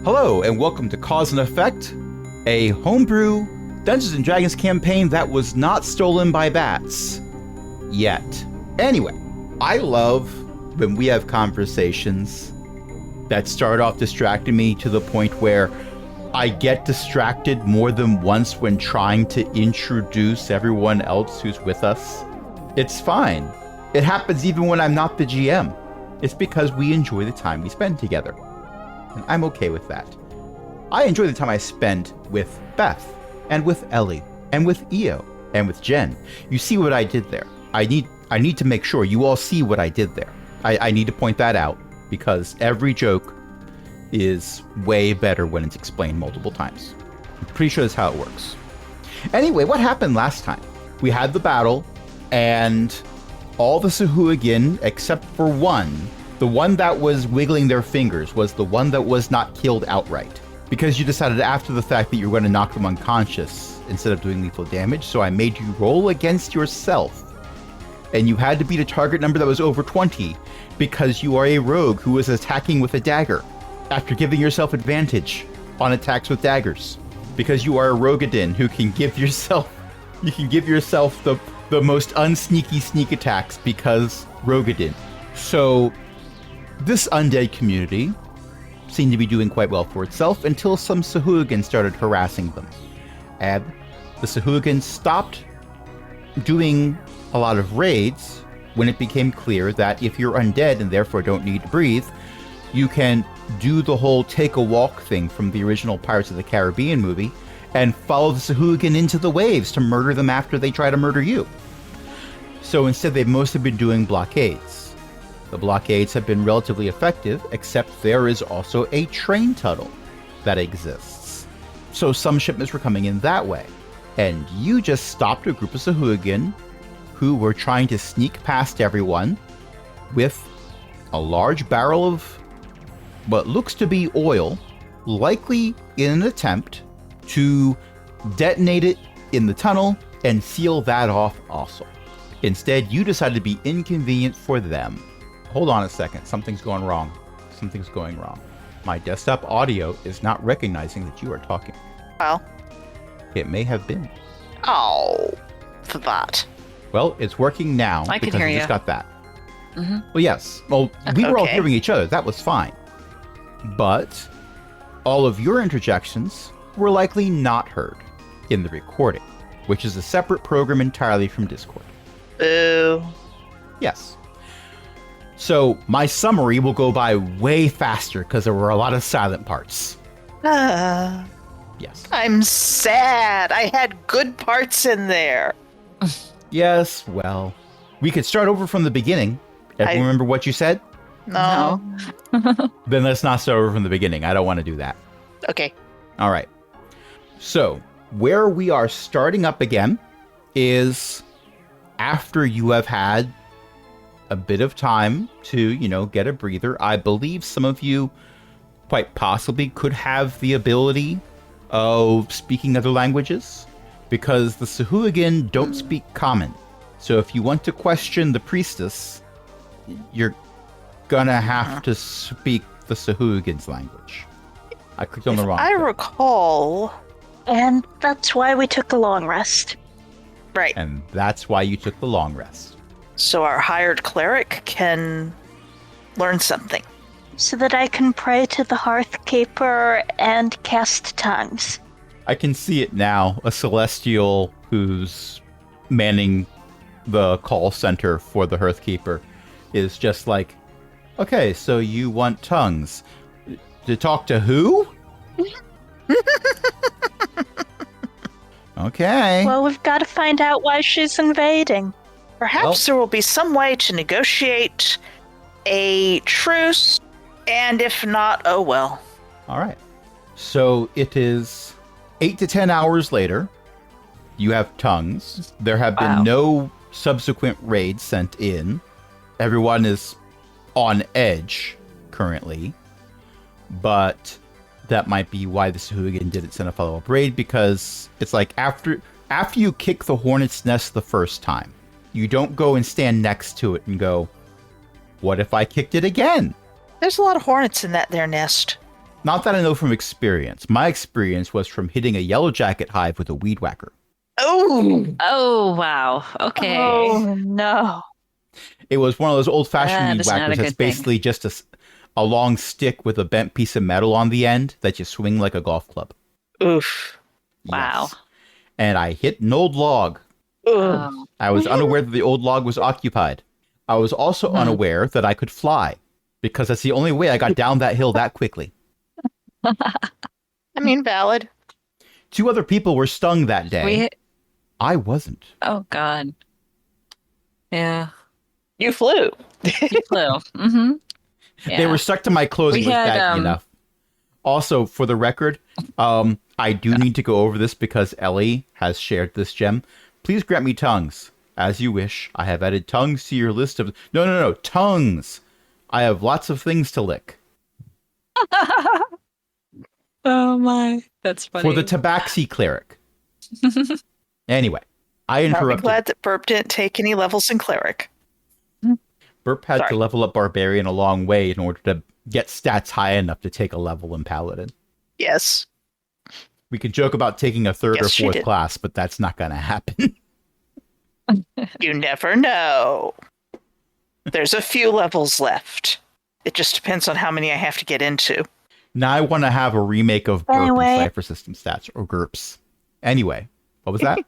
Hello, and welcome to Cause and Effect, a homebrew Dungeons & Dragons campaign that was not stolen by bats. Yet. Anyway, I love when we have conversations that start off distracting me to the point where I get distracted more than once when trying to introduce everyone else who's with us. It's fine. It happens even when I'm not the GM. It's because we enjoy the time we spend together. And I'm okay with that. I enjoy the time I spend with Beth, and with Ellie, and with Io, and with Jen. You see what I did there. I need to make sure you all see what I did there. I need to point that out, because every joke is way better when it's explained multiple times. I'm pretty sure that's how it works. Anyway, what happened last time? We had the battle, and all the Sahuagin, except for one, the one that was wiggling their fingers, was the one that was not killed outright. Because you decided after the fact that you were going to knock them unconscious instead of doing lethal damage, so I made you roll against yourself. And you had to beat a target number that was over 20, because you are a rogue who is attacking with a dagger, after giving yourself advantage on attacks with daggers. Because you are a Rogadin who can give yourself the most unsneaky sneak attacks, because Rogadin. So this undead community seemed to be doing quite well for itself until some Sahuagin started harassing them. And the Sahuagin stopped doing a lot of raids when it became clear that if you're undead and therefore don't need to breathe, you can do the whole take a walk thing from the original Pirates of the Caribbean movie and follow the Sahuagin into the waves to murder them after they try to murder you. So instead, they've mostly been doing blockades. The blockades have been relatively effective, except there is also a train tunnel that exists. So some shipments were coming in that way. And you just stopped a group of Sahuagin who were trying to sneak past everyone with a large barrel of what looks to be oil, likely in an attempt to detonate it in the tunnel and seal that off also. Instead, you decided to be inconvenient for them. Hold on a second. Something's going wrong. Something's going wrong. My desktop audio is not recognizing that you are talking. Well. It may have been. Oh, for that. Well, it's working now. I can hear you. Just got that. Mm-hmm. Well, yes. Well, we were all hearing each other. That was fine. But all of your interjections were likely not heard in the recording, which is a separate program entirely from Discord. Boo. Yes. So my summary will go by way faster because there were a lot of silent parts. Yes. I'm sad. I had good parts in there. Yes, well, we could start over from the beginning. Everyone remember what you said? No. Then let's not start over from the beginning. I don't want to do that. Okay. All right. So where we are starting up again is after you have had a bit of time to, get a breather. I believe some of you quite possibly could have the ability of speaking other languages, because the Sahuagin don't speak common. So if you want to question the priestess, you're gonna have to speak the Sahuagin's language. I clicked on the wrong I thing. recall. And that's why we took the long rest. Right. And that's why you took the long rest. So our hired cleric can learn something. So that I can pray to the Hearthkeeper and cast tongues. I can see it now. A celestial who's manning the call center for the Hearthkeeper is just like, okay, so you want tongues. To talk to who? Okay. Well, we've got to find out why she's invading. Perhaps there will be some way to negotiate a truce, and if not, oh well. All right. So it is 8 to 10 hours later. You have tongues. There have been no subsequent raids sent in. Everyone is on edge currently. But that might be why the Sahuagin didn't send a follow-up raid, because it's like after you kick the hornet's nest the first time, you don't go and stand next to it and go, what if I kicked it again? There's a lot of hornets in that there nest. Not that I know from experience. My experience was from hitting a yellow jacket hive with a weed whacker. Oh! Oh, wow. Okay. Oh no. It was one of those old-fashioned That weed is not a whackers that's good thing. basically just a long stick with a bent piece of metal on the end that you swing like a golf club. Oof. Wow. Yes. And I hit an old log. Ugh. I was unaware that the old log was occupied. I was also unaware that I could fly, because that's the only way I got down that hill that quickly. I mean, valid. 2 other people were stung that day. We, I wasn't. oh, God. Yeah. You flew. You flew. Mm-hmm. Yeah. They were stuck to my clothes and We was had, baggy enough. Also, for the record, I do need to go over this because Ellie has shared this gem. Please grant me tongues. As you wish. I have added tongues to your list of... No. Tongues! I have lots of things to lick. Oh, my. That's funny. For the Tabaxi cleric. Anyway, I I'm interrupted. glad that Burp didn't take any levels in cleric. Burp had Sorry. to level up Barbarian a long way in order to get stats high enough to take a level in Paladin. Yes. We could joke about taking a 3rd Yes, or she 4th did. class, but that's not going to happen. You never know. There's a few levels left. It just depends on how many I have to get into. Now I want to have a remake of Burp Anyway. and Cypher System stats, or GURPS. Anyway, what was that?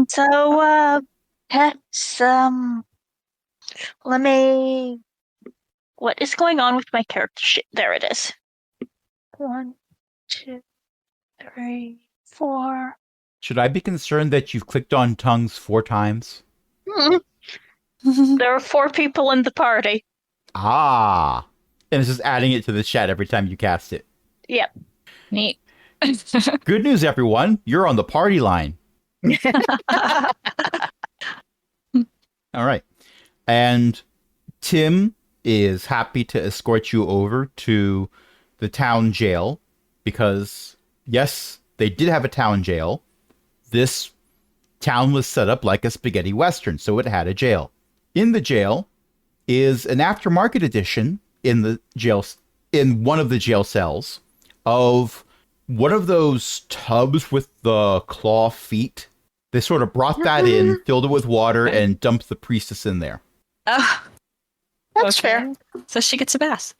So, Tex, let me. What is going on with my character sheet? There it is. 1, 2, 3, 4. Should I be concerned that you've clicked on tongues 4 times? There are 4 people in the party. Ah. And it's just adding it to the chat every time you cast it. Yep. Neat. Good news, everyone. You're on the party line. All right. And Tim is happy to escort you over to the town jail because, yes, they did have a town jail. This town was set up like a spaghetti western, so it had a jail. In the jail is an aftermarket edition in the jail, in one of the jail cells, of one of those tubs with the claw feet. They sort of brought that in, filled it with water, and dumped the priestess in there. Oh, That's okay. fair. So she gets a bath.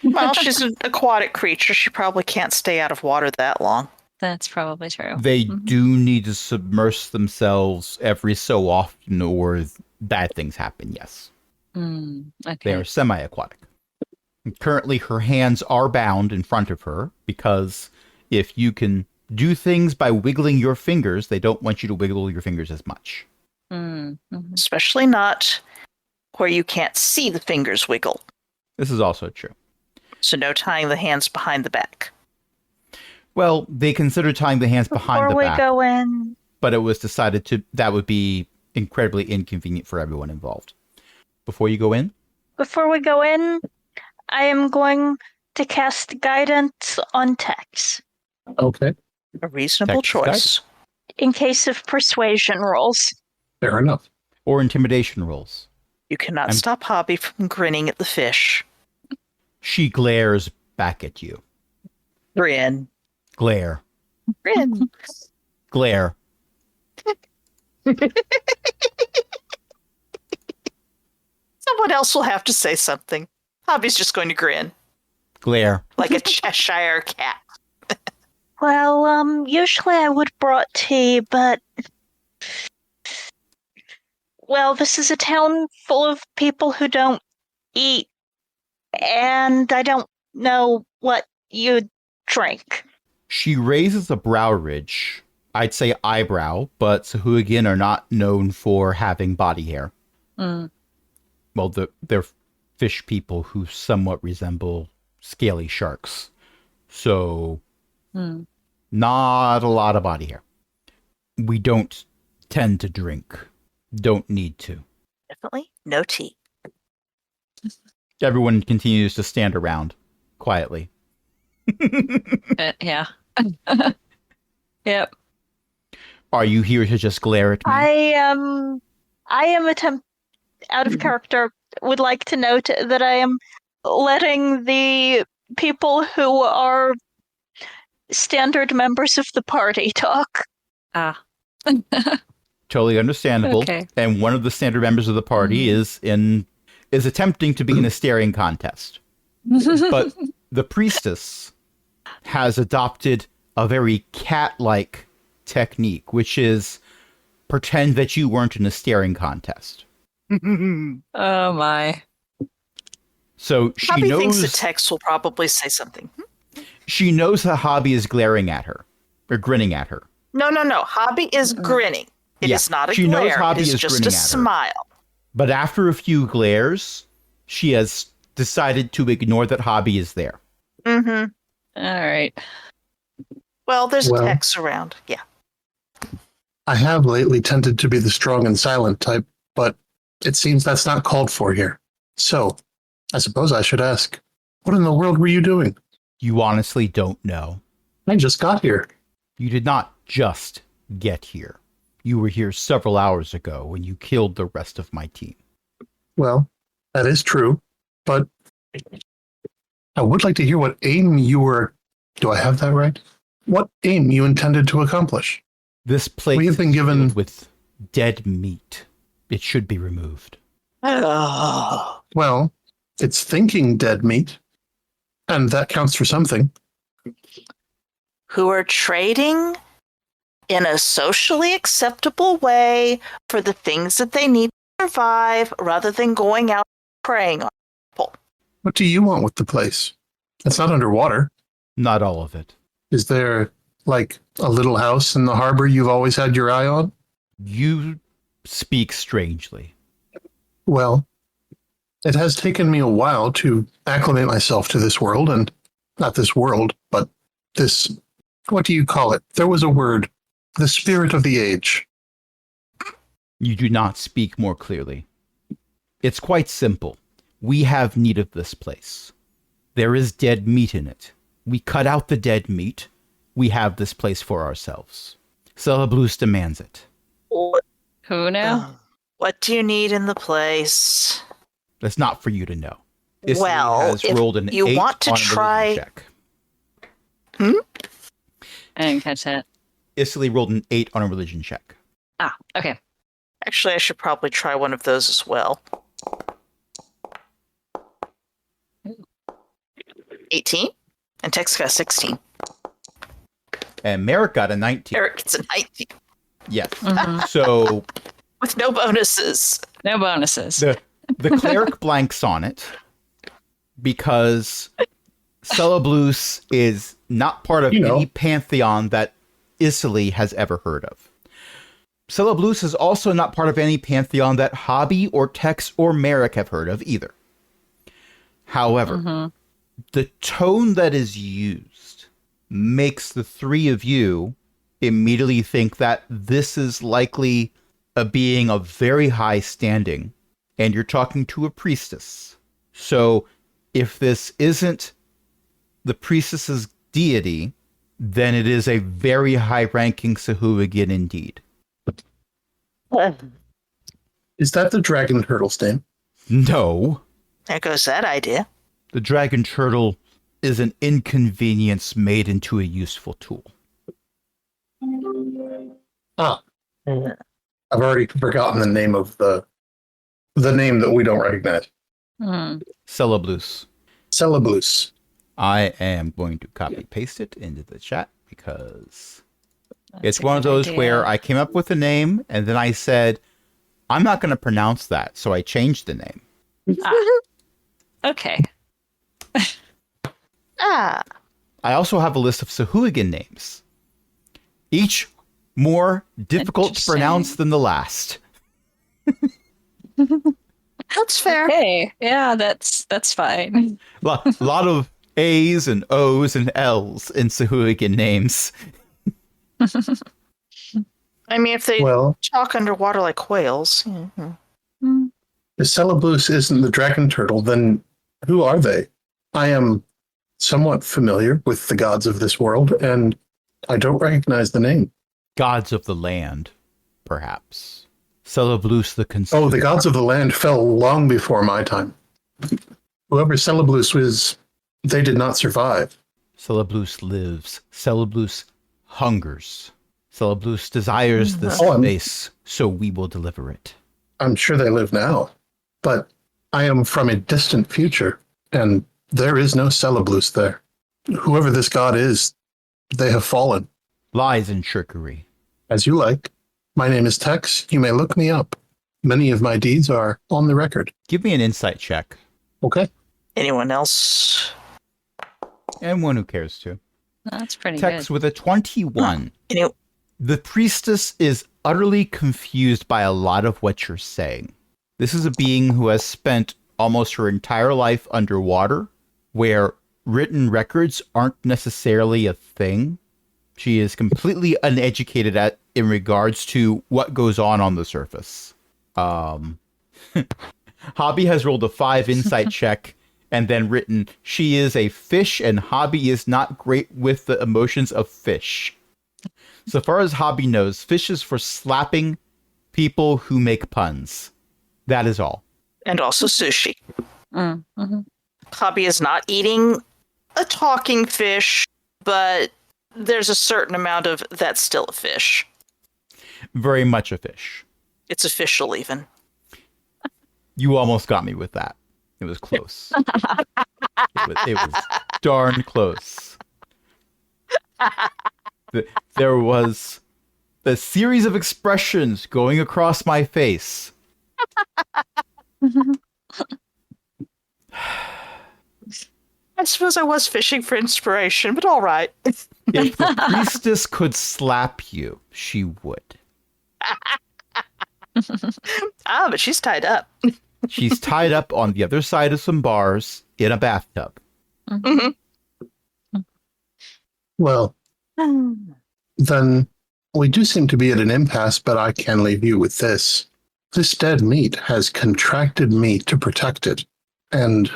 Well, she's an aquatic creature. She probably can't stay out of water that long. That's probably true. They do need to submerge themselves every so often, or bad things happen, yes. Okay. They are semi-aquatic. Currently, her hands are bound in front of her because if you can do things by wiggling your fingers, they don't want you to wiggle your fingers as much. Especially not where you can't see the fingers wiggle. This is also true. So no tying the hands behind the back. Well, they considered tying the hands behind Before the we back, go in, but it was decided that would be incredibly inconvenient for everyone involved. Before you go in, I am going to cast guidance on Tex Okay, A reasonable Texas choice. in case of persuasion rolls. fair enough. or intimidation rolls. You cannot I'm- stop Hobby from grinning at the fish. She glares back at you. Grin. Glare. Grin. Glare. Someone else will have to say something. Hobby's just going to grin. Glare. Like a Cheshire cat. Well, usually I would brought tea, but well, this is a town full of people who don't eat, and I don't know what you drink. She raises a brow ridge. I'd say eyebrow, but Sahuagin are not known for having body hair. Well, they're fish people who somewhat resemble scaly sharks. So, not a lot of body hair. We don't tend to drink. Don't need to. Definitely no tea. Everyone continues to stand around quietly. Yeah. Yep. Are you here to just glare at me? I am out of character, would like to note that I am letting the people who are standard members of the party talk. Ah. Totally understandable. Okay. And one of the standard members of the party is attempting to begin a staring contest. But the priestess has adopted a very cat-like technique, which is pretend that you weren't in a staring contest. Oh my. So she Hobby thinks the knows text will probably say something. she knows that Hobby is glaring at her or grinning at her. No. Hobby is grinning. It is Yeah, not a she knows glare. Hobby It is is just grinning a at her. smile. But after a few glares, she has decided to ignore that Hobby is there. Mm-hmm. All right. Well, there's Well- text around. Yeah. I have lately tended to be the strong and silent type, but it seems that's not called for here. So, I suppose I should ask, what in the world were you doing? You honestly don't know. I just got here. You did not just get here. You were here several hours ago when you killed the rest of my team. Well, that is true, but I would like to hear what aim you were. Do I have that right? What aim you intended to accomplish? This place We have been is given- filled with dead meat. It should be removed. Oh. Well, it's thinking dead meat, and that counts for something. Who are trading in a socially acceptable way for the things that they need to survive rather than going out preying on people. What do you want with the place? It's not underwater. Not all of it. Is there, like, a little house in the harbor you've always had your eye on? You speak strangely. Well, it has taken me a while to acclimate myself to this world, and not this world, but this, what do you call it? There was a word, the spirit of the age. You do not speak more clearly. It's quite simple. We have need of this place. There is dead meat in it. We cut out the dead meat. We have this place for ourselves. Celeblus demands it. Who now? What do you need in the place? That's not for you to know. Isli Well, has if rolled an you 8 want to on a religion try- check. I didn't catch that. Isli rolled an 8 on a religion check. Ah, okay. Actually, I should probably try one of those as well. 18? And Tex got a 16. And Merrick got a 19. Eric gets a 19. Yes. Mhm. So With no bonuses. No bonuses. the cleric blanks on it because Celeblus is not part of You know. any pantheon that Isili has ever heard of. Celeblus is also not part of any pantheon that Hobby or Tex or Merrick have heard of either. However, Mhm. the tone that is used makes the three of you immediately think that this is likely a being of very high standing, and you're talking to a priestess. So if this isn't the priestess's deity, then it is a very high-ranking Sahuagin indeed. Is that the dragon turtle's name? No, There goes that idea. the dragon turtle is an inconvenience made into a useful tool. Ah, I've already forgotten the name of the name that we don't recognize. Hmm. Celeblus. Celeblus. I am going to copy paste it into the chat because That's it's a one of good those idea. where I came up with a name and then I said, I'm not going to pronounce that. So I changed the name. Okay. Ah. I also have a list of Sahuagin names, each more difficult to pronounce than the last. That's fair. Okay. Yeah, that's fine. A lot of A's and O's and L's in Sahuagin names. I mean, if they Well, talk underwater like whales. Mhm. Hmm. if Celeblus isn't the dragon turtle, then who are they? I am somewhat familiar with the gods of this world, and I don't recognize the name. Gods of the land, perhaps. Celeblus the Consumer. Oh, the gods of the land fell long before my time. Whoever Celeblus is They did not survive. Celeblus lives. Celeblus hungers. Celeblus desires this Oh, space, so we will deliver it. I'm sure they live now, but I am from a distant future, and there is no Celeblus there. Whoever this god is, they have fallen. Lies and trickery. As you like. My name is Tex. You may look me up. Many of my deeds are on the record. Give me an insight check. Okay. Anyone else? And one who cares to. That's pretty Tex good. with a 21. Any- The priestess is utterly confused by a lot of what you're saying. This is a being who has spent almost her entire life underwater, where written records aren't necessarily a thing. She is completely uneducated in regards to what goes on the surface. Hobby has rolled a 5 insight check and then written, she is a fish and Hobby is not great with the emotions of fish. So far as Hobby knows, fish is for slapping people who make puns. That is all. And also sushi. Mm-hmm. Hobby is not eating a talking fish, but there's a certain amount of that's still a fish. Very much a fish. It's official even. You almost got me with that. It was close. It was darn close. There was a series of expressions going across my face. I suppose I was fishing for inspiration, but all right. If the priestess could slap you, she would. But she's tied up. She's tied up on the other side of some bars in a bathtub. Mhm. Well, then we do seem to be at an impasse, but I can leave you with this. This dead meat has contracted me to protect it, and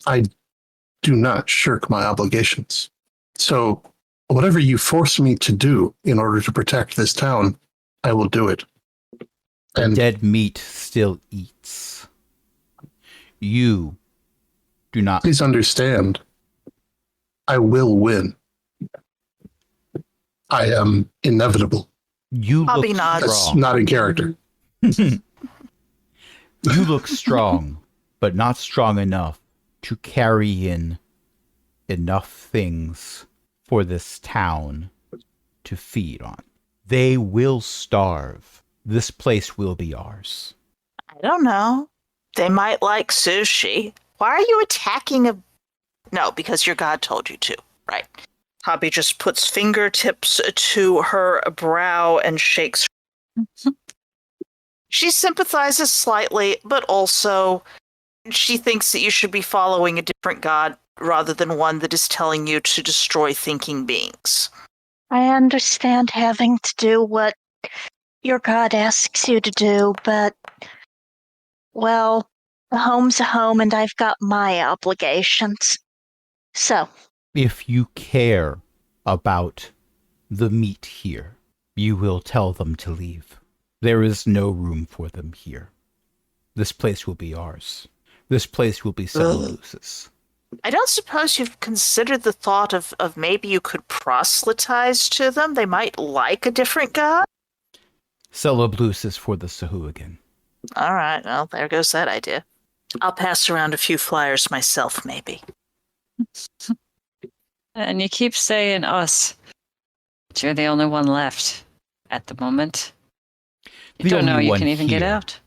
I do not shirk my obligations. So whatever you force me to do in order to protect this town, I will do it. The dead meat still eats. You do not. Please understand, I will win. I am inevitable. You look Hobby nods. That's strong. not a character. You look strong, but not strong enough to carry in enough things for this town to feed on. They will starve. This place will be ours. I don't know. They might like sushi. Why are you attacking a... No, because your god told you to. Right. Hobby just puts fingertips to her brow and shakes. She sympathizes slightly, but also she thinks that you should be following a different god rather than one that is telling you to destroy thinking beings. I understand having to do what your god asks you to do, but, well, a home's a home and I've got my obligations. So, If you care about the meat here, you will tell them to leave. There is no room for them here. This place will be ours. This place will be Celulose's. I don't suppose you've considered the thought of maybe you could proselytize to them? They might like a different god? Celebluce is for the Sahuagin. All right, well, there goes that idea. I'll pass around a few flyers myself, maybe. And you keep saying us, but you're the only one left at the moment. You The don't know only you one can even get here. out.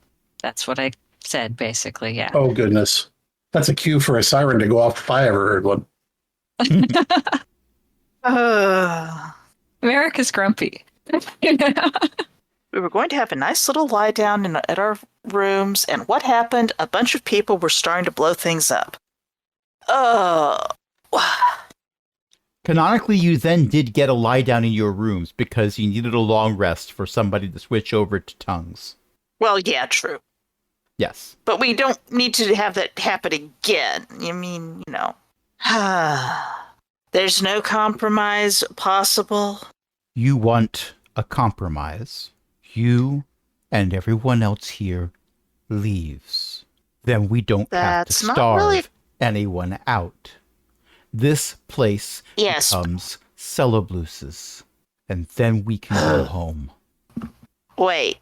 That's what I said, basically, yeah. Oh, goodness. That's a cue for a siren to go off if I ever heard one. America's grumpy. We were going to have a nice little lie down at our rooms, and what happened? A bunch of people were starting to blow things up. Canonically, you then did get a lie down in your rooms because you needed a long rest for somebody to switch over to tongues. Well, yeah, true. Yes. But we don't need to have that happen again. I mean, you know. There's no compromise possible. You want a compromise. You and everyone else here leaves. Then we don't have to That's not starve really- anyone out. This place Yes. becomes Celeblus's, and then we can go home. Wait.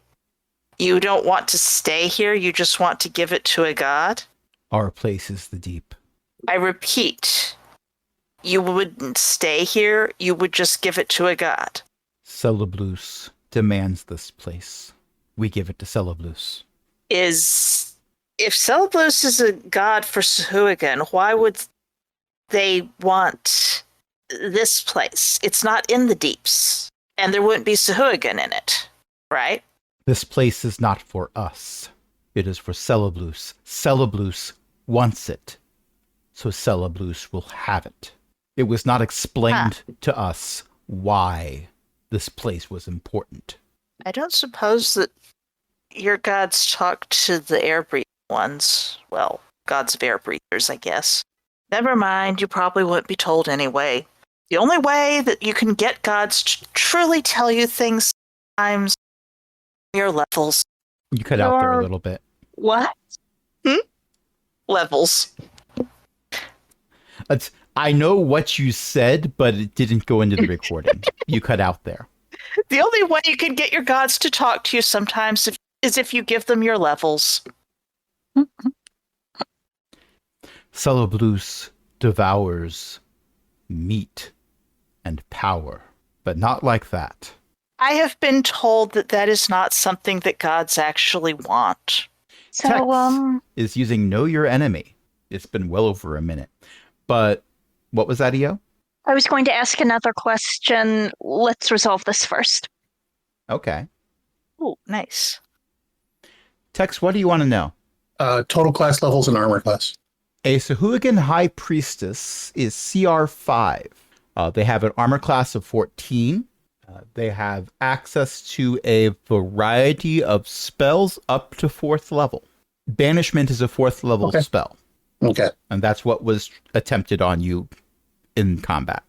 You don't want to stay here? You just want to give it to a god? Our place is the deep. I repeat, you wouldn't stay here. You would just give it to a god. Celeblus demands this place. We give it to Celeblus. If Celeblus is a god for Sahuagin, why would they want this place? It's not in the deeps, and there wouldn't be Sahuagin in it, right? This place is not for us. It is for Celeblus. Celeblus wants it, so Celeblus will have it. It was not explained to us why this place was important. I don't suppose that your gods talk to the air-breathing ones. Well, gods of air breathers, I guess. Never mind, you probably wouldn't be told anyway. The only way that you can get gods to truly tell you things sometimes your levels. You cut out there a little bit. What? Levels. I know what you said, but it didn't go into the recording. You cut out there. The only way you can get your gods to talk to you sometimes is if you give them your levels. Celeblus devours meat and power, but not like that. I have been told that that is not something that gods actually want. So, Tex is using Know Your Enemy. It's been well over a minute. But what was that, EO? I was going to ask another question. Let's resolve this first. Okay. Oh, nice. Tex, what do you want to know? Total class levels and armor class. A Sahuagin High Priestess is CR 5. They have an armor class of 14. They have access to a variety of spells up to 4th level. Banishment is a 4th level spell. Okay. And that's what was attempted on you in combat.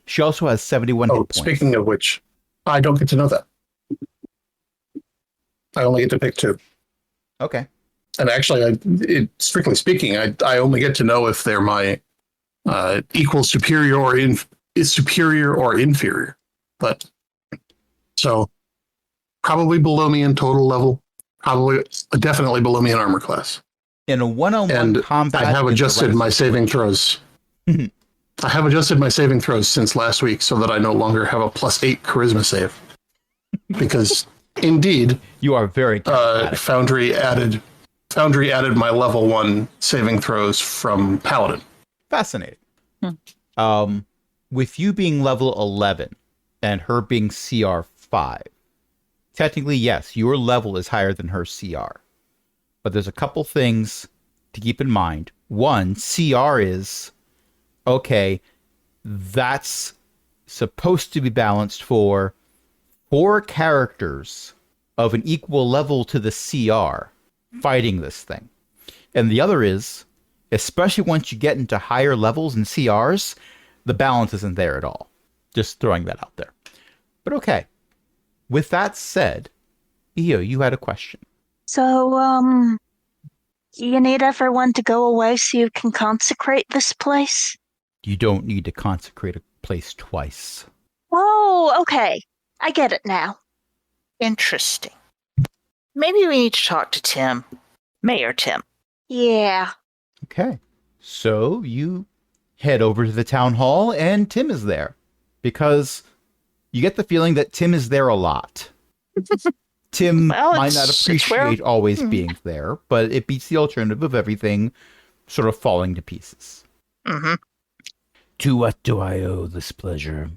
She also has 71 hit points. Speaking of which, I don't get to know that. I only get to pick 2. Okay. And actually, strictly speaking, I only get to know if they're my equal, superior, or superior or inferior. But so probably below me in total level, probably definitely below me in armor class. In a one-on-one combat, I have adjusted my saving throws. I have adjusted my saving throws since last week so that I no longer have a +8 charisma save. Because indeed, you are very Foundry added my level 1 saving throws from Paladin. Fascinating. With you being level 11 and her being CR 5, technically, yes, your level is higher than her CR. But there's a couple things to keep in mind. One, CR is, okay, that's supposed to be balanced for 4 characters of an equal level to the CR fighting this thing. And the other is, especially once you get into higher levels and CRs, the balance isn't there at all. Just throwing that out there. But okay. With that said, Io, you had a question. So, you need everyone to go away so you can consecrate this place? You don't need to consecrate a place twice. Oh, okay. I get it now. Interesting. Maybe we need to talk to Tim. Mayor Tim. Yeah. Okay. So you head over to the town hall and Tim is there. Because you get the feeling that Tim is there a lot. Tim might not appreciate always being there, but it beats the alternative of everything sort of falling to pieces. Mm-hmm. To what do I owe this pleasure?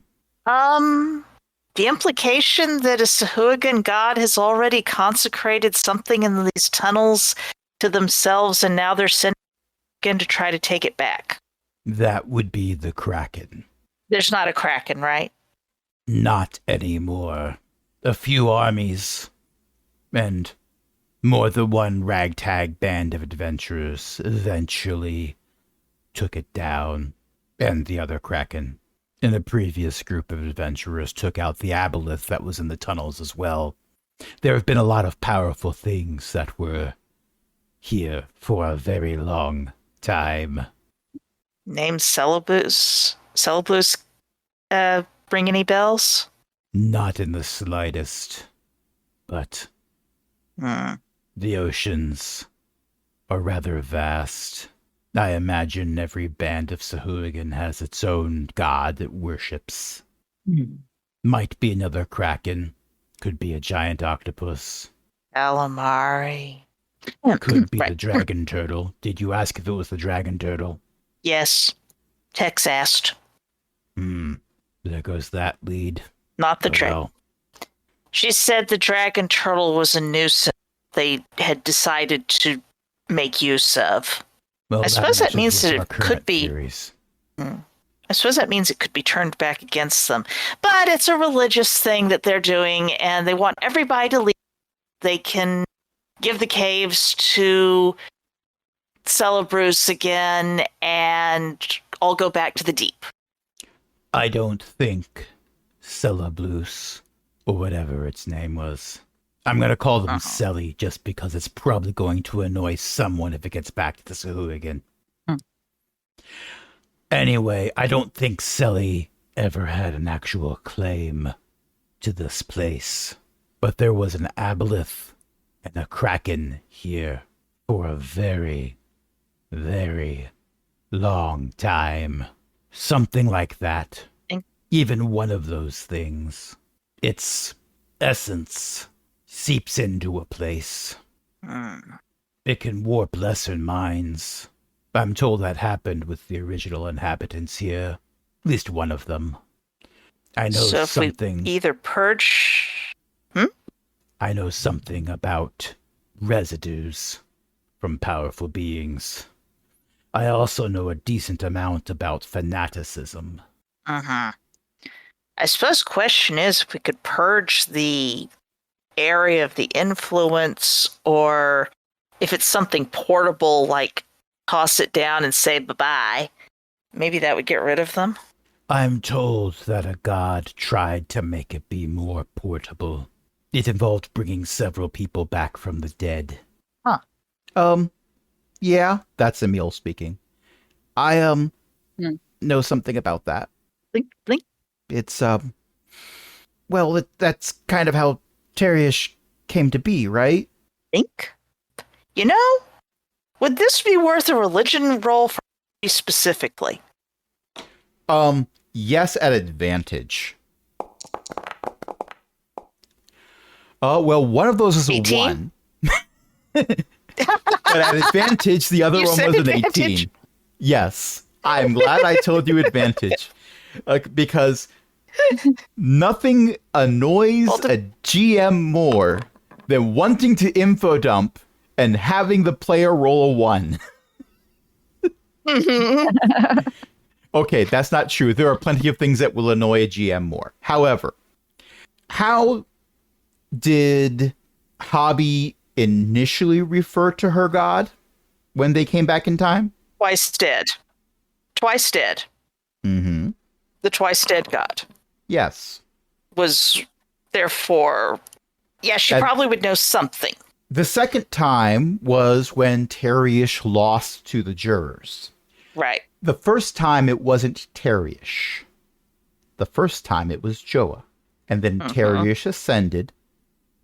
The implication that a Sahuagin god has already consecrated something in these tunnels to themselves, and now they're sending in to try to take it back. That would be the Kraken. There's not a Kraken, right? Not anymore. A few armies, and more than one ragtag band of adventurers eventually took it down, and the other Kraken. And the previous group of adventurers took out the aboleth that was in the tunnels as well. There have been a lot of powerful things that were here for a very long time. Name Celebus. Celebus ring any bells? Not in the slightest. But Hmm. the oceans are rather vast. I imagine every band of Sahuagin has its own god it worships. Might be another kraken. Could be a giant octopus. Calamari. Could be the Right. dragon turtle. Did you ask if it was the dragon turtle? Yes. Tex asked. There goes that lead. Not the Oh, dragon. well. She said the dragon turtle was a nuisance they had decided to make use of. Well, I suppose that matches means with that our it could current be- theories. I suppose that means it could be turned back against them. But it's a religious thing that they're doing, and they want everybody to leave. They can give the caves to Celebruce again and all go back to the deep. I don't think Celebluce, or whatever its name was. I'm going to call them Selly just because it's probably going to annoy someone if it gets back to the Sahuagin. Anyway, I don't think Selly ever had an actual claim to this place. But there was an aboleth and a kraken here for a very, very long time. Something like that. Even one of those things. Its essence seeps into a place. It can warp lesser minds. I'm told that happened with the original inhabitants here. At least one of them. I know So if something. we either purge... I know something about residues from powerful beings. I also know a decent amount about fanaticism. I suppose the question is if we could purge the area of the influence, or if it's something portable like toss it down and say bye-bye, maybe that would get rid of them. I'm told that a god tried to make it be more portable. It involved bringing several people back from the dead. Yeah, that's Emil speaking. I, know something about that. Blink, blink. It's, well, that's kind of how Terish came to be, right? Think? You know, would this be worth a religion roll for you specifically? Yes, at advantage. Well, one of those is 18? a 1. But at advantage, the other You one said was an advantage? 18. Yes. I'm glad I told you advantage. Because nothing annoys a GM more than wanting to info dump and having the player roll a 1. Okay, that's not true. There are plenty of things that will annoy a GM more. However, how did Hobby initially refer to her god when they came back in time? Twice dead. Twice dead. Mm-hmm. The twice dead god Yes. was therefore... Yeah, she probably would know something. The second time was when Terish lost to the jurors. Right. The first time it wasn't Terish. The first time it was Joa. And then Terish ascended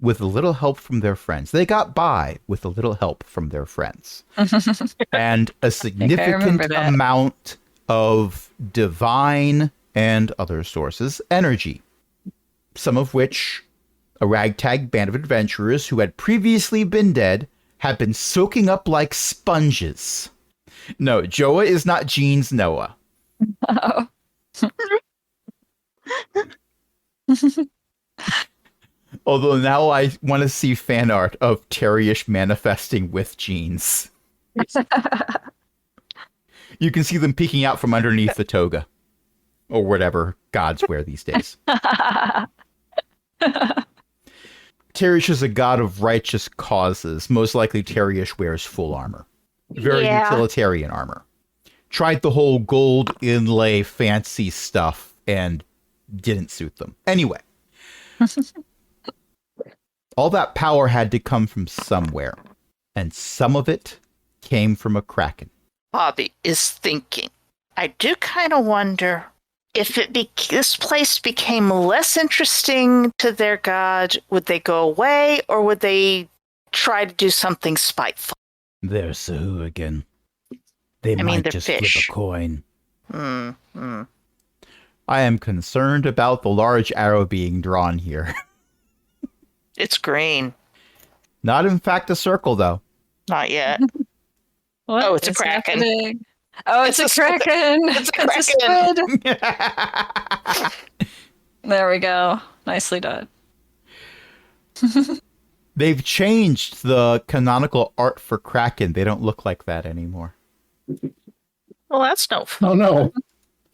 with a little help from their friends. They got by with a little help from their friends. And a significant amount of divine and other sources energy. Some of which a ragtag band of adventurers who had previously been dead had been soaking up like sponges. No, Joa is not Jean's Noah. Oh. Although now I want to see fan art of Terish manifesting with jeans. You can see them peeking out from underneath the toga. Or whatever gods wear these days. Terish is a god of righteous causes. Most likely Terish wears full armor. Very utilitarian armor. Tried the whole gold inlay fancy stuff and didn't suit them. Anyway. All that power had to come from somewhere. And some of it came from a kraken. Hobby is thinking. I do kind of wonder if this place became less interesting to their god, would they go away or would they try to do something spiteful? They're Sahuagin. They I mean, might they're just fish. flip a coin. Mm-hmm. I am concerned about the large arrow being drawn here. It's green. Not in fact a circle, though. Not yet. What Oh, it's a is kraken. happening? Oh, it's a kraken. It's a It's a squid. There we go. Nicely done. They've changed the canonical art for Kraken. They don't look like that anymore. Well, that's no fun. Oh no.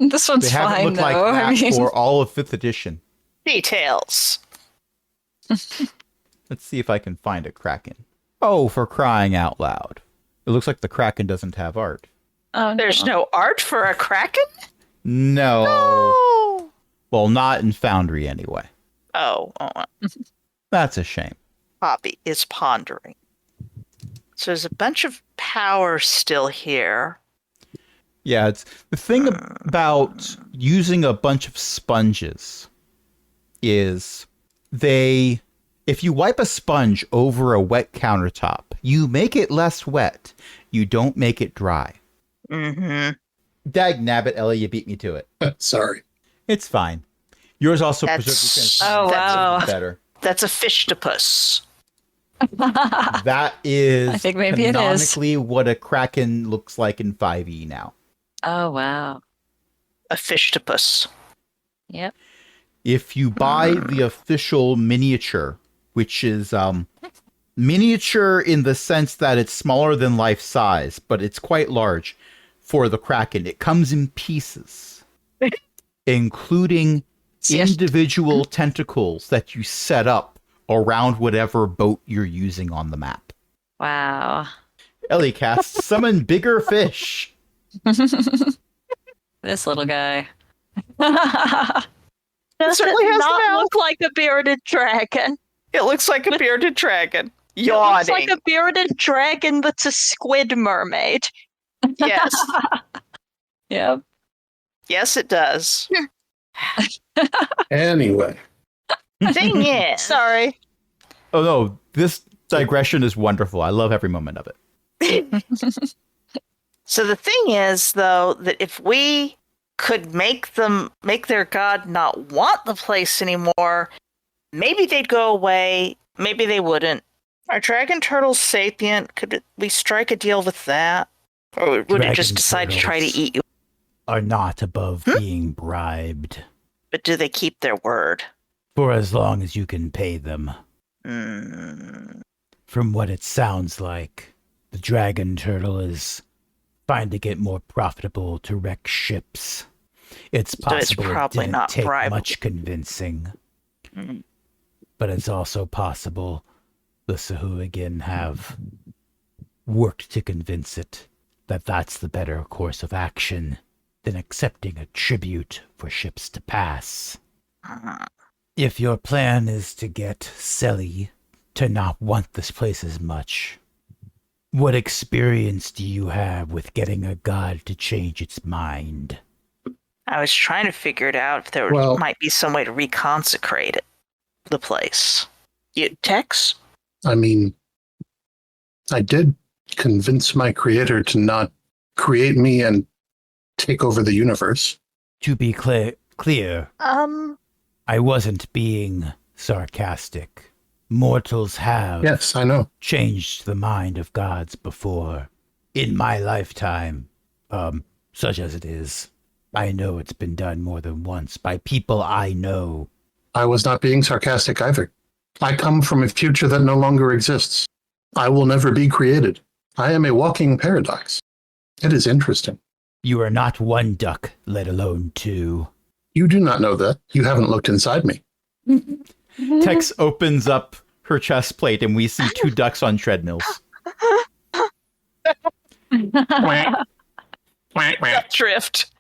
This one's They haven't fine, looked though. like that I mean, for all of 5th edition. Details. Let's see if I can find a Kraken. Oh, for crying out loud. It looks like the Kraken doesn't have art. oh, There's no art for a kraken? No. Oh. Well, not in Foundry anyway. Oh, That's a shame. Poppy is pondering. So there's a bunch of power still here. Yeah, it's the thing about using a bunch of sponges is if you wipe a sponge over a wet countertop, you make it less wet. You don't make it dry. Mm-hmm. Dag nabbit, Ellie, you beat me to it. Sorry. It's fine. Yours also That's- preserves the Oh, wow. better. That's a fishtopus. That is I think maybe it is. canonically what a Kraken looks like in 5e now. Oh, wow. A fishtopus. Yep. If you buy the official miniature, which is miniature in the sense that it's smaller than life size, but it's quite large for the Kraken, it comes in pieces, including Yes. individual tentacles that you set up around whatever boat you're using on the map. Wow. Ellie casts summon bigger fish. This little guy. Does certainly it has not the mouth. look like a bearded dragon? It looks like a bearded dragon. It Yawning. looks like a bearded dragon that's a squid mermaid. Yes. Yep. Yes, it does. Anyway. Thing is, Sorry. Oh no, this digression is wonderful. I love every moment of it. so the thing is, though, that if we could make their god not want the place anymore, maybe they'd go away. Maybe they wouldn't. Are dragon turtles sapient? Could we strike a deal with that? Or would it Dragon just decide to try to turtles. eat you? Are not above being bribed But do they keep their word? for as long as you can pay them. Mm. From what it sounds like, the dragon turtle is finding it more profitable to wreck ships. It's So it's possible probably it didn't not take bribable. much convincing, Mm. but it's also possible the Sahuagin have worked to convince it that that's the better course of action than accepting a tribute for ships to pass. If your plan is to get Selly to not want this place as much, what experience do you have with getting a god to change its mind? I was trying to figure it out if there Well- might be some way to reconsecrate it, the place. Tex? I mean, I did convince my creator to not create me and take over the universe. To be clear, Um, I wasn't being sarcastic. Mortals have Yes, I know. changed the mind of gods before. In my lifetime, such as it is, I know it's been done more than once by people I know. I was not being sarcastic either. I come from a future that no longer exists. I will never be created. I am a walking paradox. It is interesting. You are not one duck, let alone two. You do not know that. You haven't looked inside me. Tex opens up her chest plate and we see two ducks on treadmills. Drift.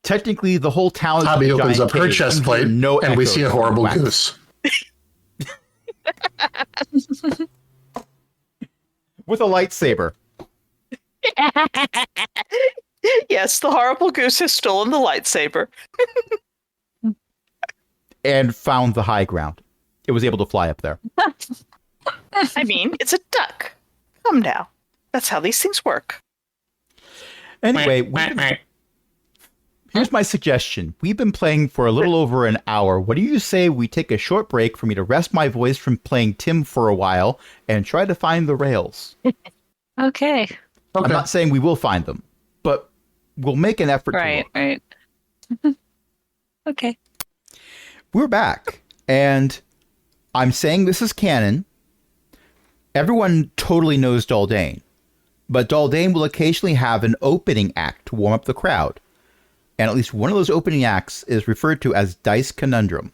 Technically, the whole town is Hobby a opens giant up her cave. chest You plate, hear no and we echoes see a from horrible wax. goose. With a lightsaber. Yes, the horrible goose has stolen the lightsaber. And found the high ground. It was able to fly up there. I mean, it's a duck. Come now. That's how these things work. Anyway, here's my suggestion. We've been playing for a little over an hour. What do you say we take a short break for me to rest my voice from playing Tim for a while and try to find the rails? Okay. I'm not saying we will find them, but we'll make an effort to look. Right. Okay. We're back, and I'm saying this is canon. Everyone totally knows Daldane, but Daldane will occasionally have an opening act to warm up the crowd. And at least one of those opening acts is referred to as Dice Conundrum.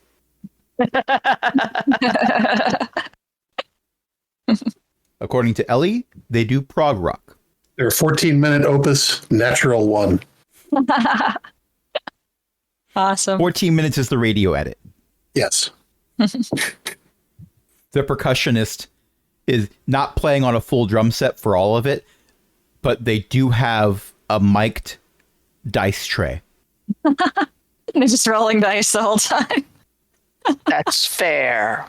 According to Ellie, they do prog rock. They're 14-minute opus, natural one. Awesome. 14 minutes is the radio edit. Yes. The percussionist is not playing on a full drum set for all of it, but they do have a mic'd dice tray. They're just rolling dice the whole time. That's fair.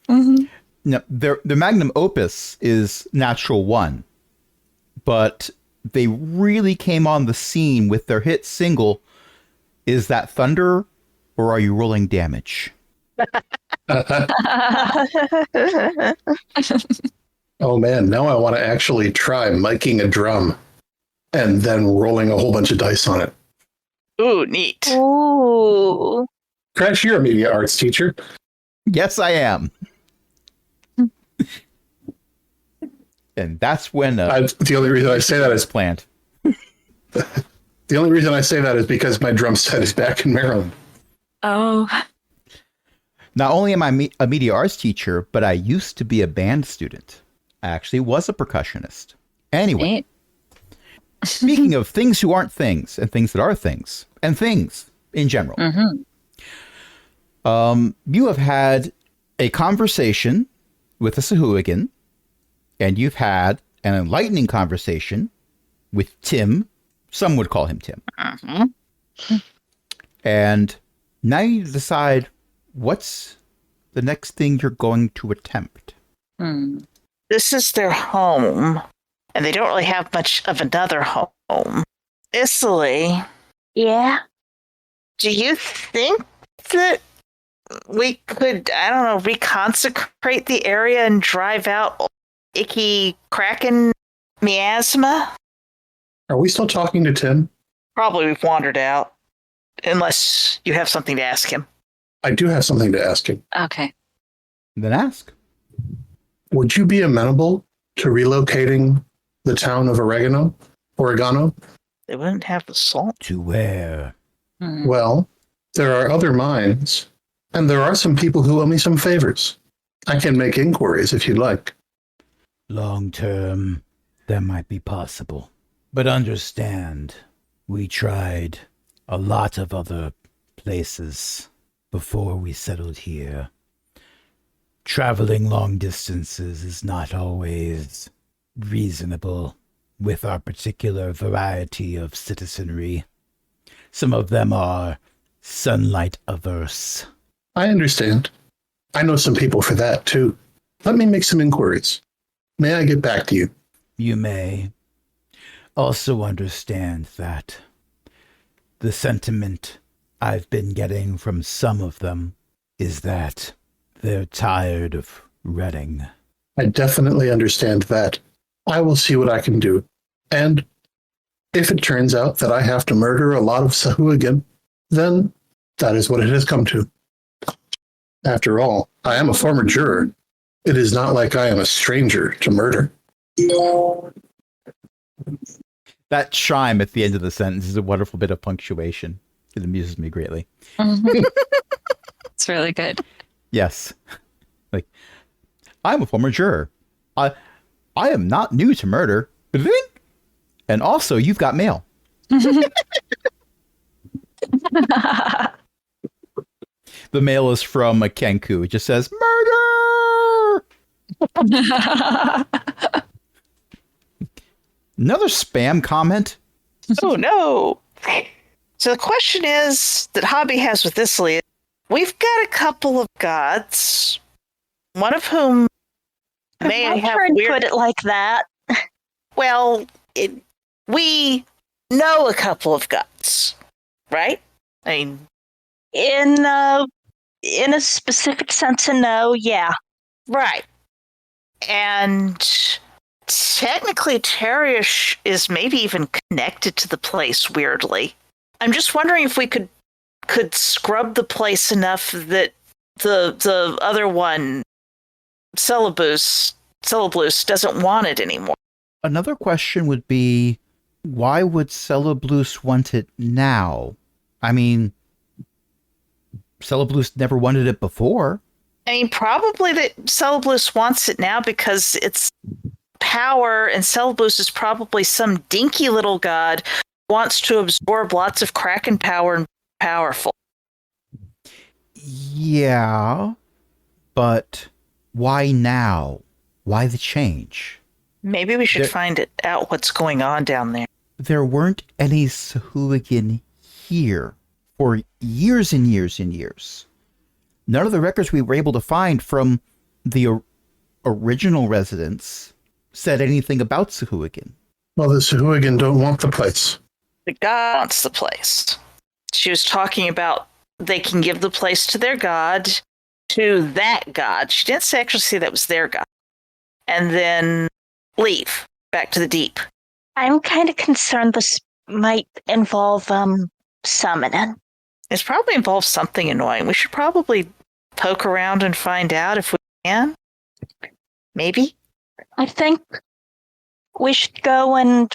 Mm-hmm. Now, their magnum opus is Natural One, but they really came on the scene with their hit single, Is That Thunder or Are You Rolling Damage? Oh man, now I want to actually try miking a drum and then rolling a whole bunch of dice on it. Ooh, neat. Ooh. Crash, you're a media arts teacher. Yes, I am. And that's when The only reason I say that is is planned. the only reason I say that is because my drum set is back in Maryland. Oh. Not only am I a media arts teacher, but I used to be a band student. I actually was a percussionist. Anyway, Neat. speaking of things who aren't things and things that are things and things in general, you have had a conversation with a Sahuagin, and you've had an enlightening conversation with Tim. Some would call him Tim. And now you decide what's the next thing you're going to attempt. This is their home, and they don't really have much of another home. Isley, Yeah. do you think that we could, I don't know, reconsecrate the area and drive out icky Kraken miasma? Are we still talking to Tim? Probably we've wandered out, unless you have something to ask him. I do have something to ask him. Okay. Then ask. Would you be amenable to relocating the town of Oregano? They wouldn't have the salt. To where? Well, there are other mines, and there are some people who owe me some favors. I can make inquiries if you'd like. Long term, that might be possible. But understand, we tried a lot of other places before we settled here. Traveling long distances is not always reasonable with our particular variety of citizenry. Some of them are sunlight averse. I understand. I know some people for that, too. Let me make some inquiries. May I get back to you? You may also understand that the sentiment I've been getting from some of them is that they're tired of Reading. I definitely understand that. I will see what I can do. And if it turns out that I have to murder a lot of Sahuagin, then that is what it has come to. After all, I am a former juror. It is not like I am a stranger to murder. That chime at the end of the sentence is a wonderful bit of punctuation. It amuses me greatly. It's really good. Yes. Like, I'm a former juror. I am not new to murder. And also, you've got mail. The mail is from a Kenku. It just says, murder! Another spam comment? Oh no. So the question is that Hobby has with this lead. We've got a couple of gods, one of whom may I'm not have sure I'd weird. put it like that. Well, we know a couple of gods, right? I mean, In a specific sense, no, yeah. right. And technically, Terish is maybe even connected to the place weirdly. I'm just wondering if we could scrub the place enough that the other one, Celebus, doesn't want it anymore. Another question would be, why would Celeblus want it now? I mean, Celeblus never wanted it before. I mean, probably that Celeblus wants it now because it's power, and Celeblus is probably some dinky little god who wants to absorb lots of Kraken power and be powerful. Yeah, but why now? Why the change? Maybe we should There- find out what's going on down there. There weren't any Sahuagin here for years and years and years. None of the records we were able to find from the original residents said anything about Sahuagin. Well, the Sahuagin don't want the place. The god wants the place. She was talking about they can give the place to their god, to that god. She didn't actually say that was their god. And then leave back to the deep. I'm kind of concerned this might involve summoning. It's probably involves something annoying. We should probably poke around and find out if we can. Maybe. I think we should go and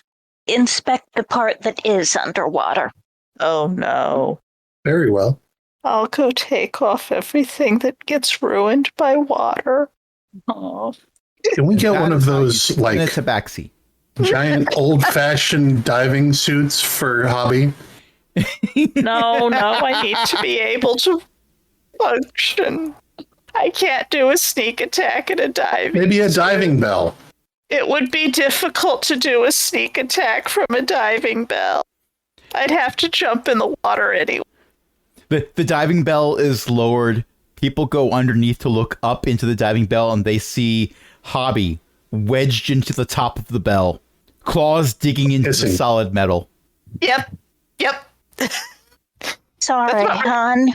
inspect the part that is underwater. Oh no. Very well. I'll go take off everything that gets ruined by water. Oh. Can we get That one of is how you those spin a like tabaxi. giant old-fashioned diving suits for Hobby? No, I need to be able to function. I can't do a sneak attack and a dive. Maybe a diving bell. It would be difficult to do a sneak attack from a diving bell. I'd have to jump in the water anyway. The diving bell is lowered. People go underneath to look up into the diving bell, and they see Hobby wedged into the top of the bell, claws digging into the Hissing. solid metal. Yep. Sorry, That's not- hon.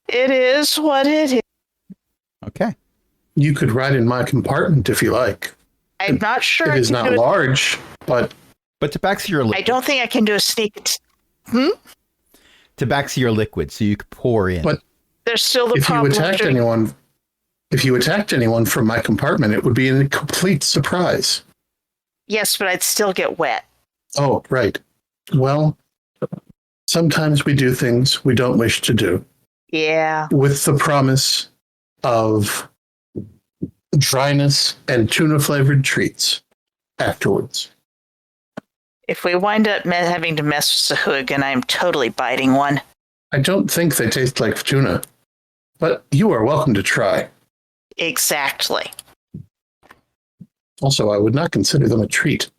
It is what it is. Okay. You could ride in my compartment if you like. I'm not sure. It I is can not do it. large, but But tabaxi are I liquid. don't think I can do a sneak. Tabaxi are liquid, so you could pour in. But- There's still the if you problem. of attacked doing- anyone from my compartment, it would be a complete surprise. Yes, but I'd still get wet. Oh, right. Well, sometimes we do things we don't wish to do Yeah. with the promise of dryness and tuna-flavored treats afterwards. If we wind up having to mess with Sahuagin, I'm totally biting one. I don't think they taste like tuna, but you are welcome to try. Exactly. Also, I would not consider them a treat.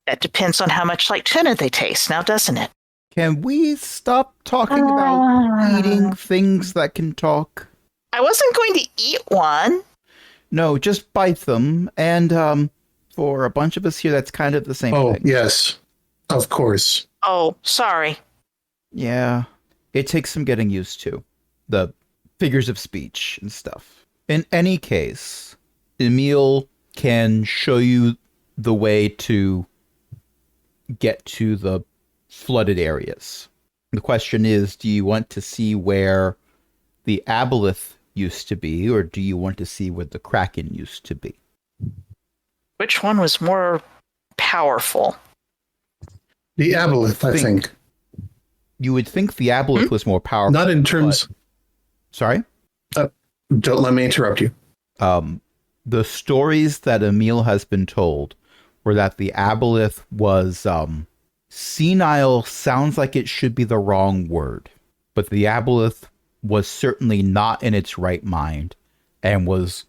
That depends on how much like tuna they taste now, doesn't it? Can we stop talking about eating things that can talk? I wasn't going to eat one. No, just bite them. And for a bunch of us here, that's kind of the same Oh, thing. yes, of course. Oh, sorry. Yeah, it takes some getting used to. The figures of speech and stuff. In any case, Emil can show you the way to get to the flooded areas. The question is, do you want to see where the aboleth used to be, or do you want to see where the Kraken used to be? Which one was more powerful? The aboleth, I think. You would think the aboleth was more powerful. Not in terms... Sorry? Don't let me interrupt you. The stories that Emil has been told were that the aboleth was senile. Sounds like it should be the wrong word, but the aboleth was certainly not in its right mind and was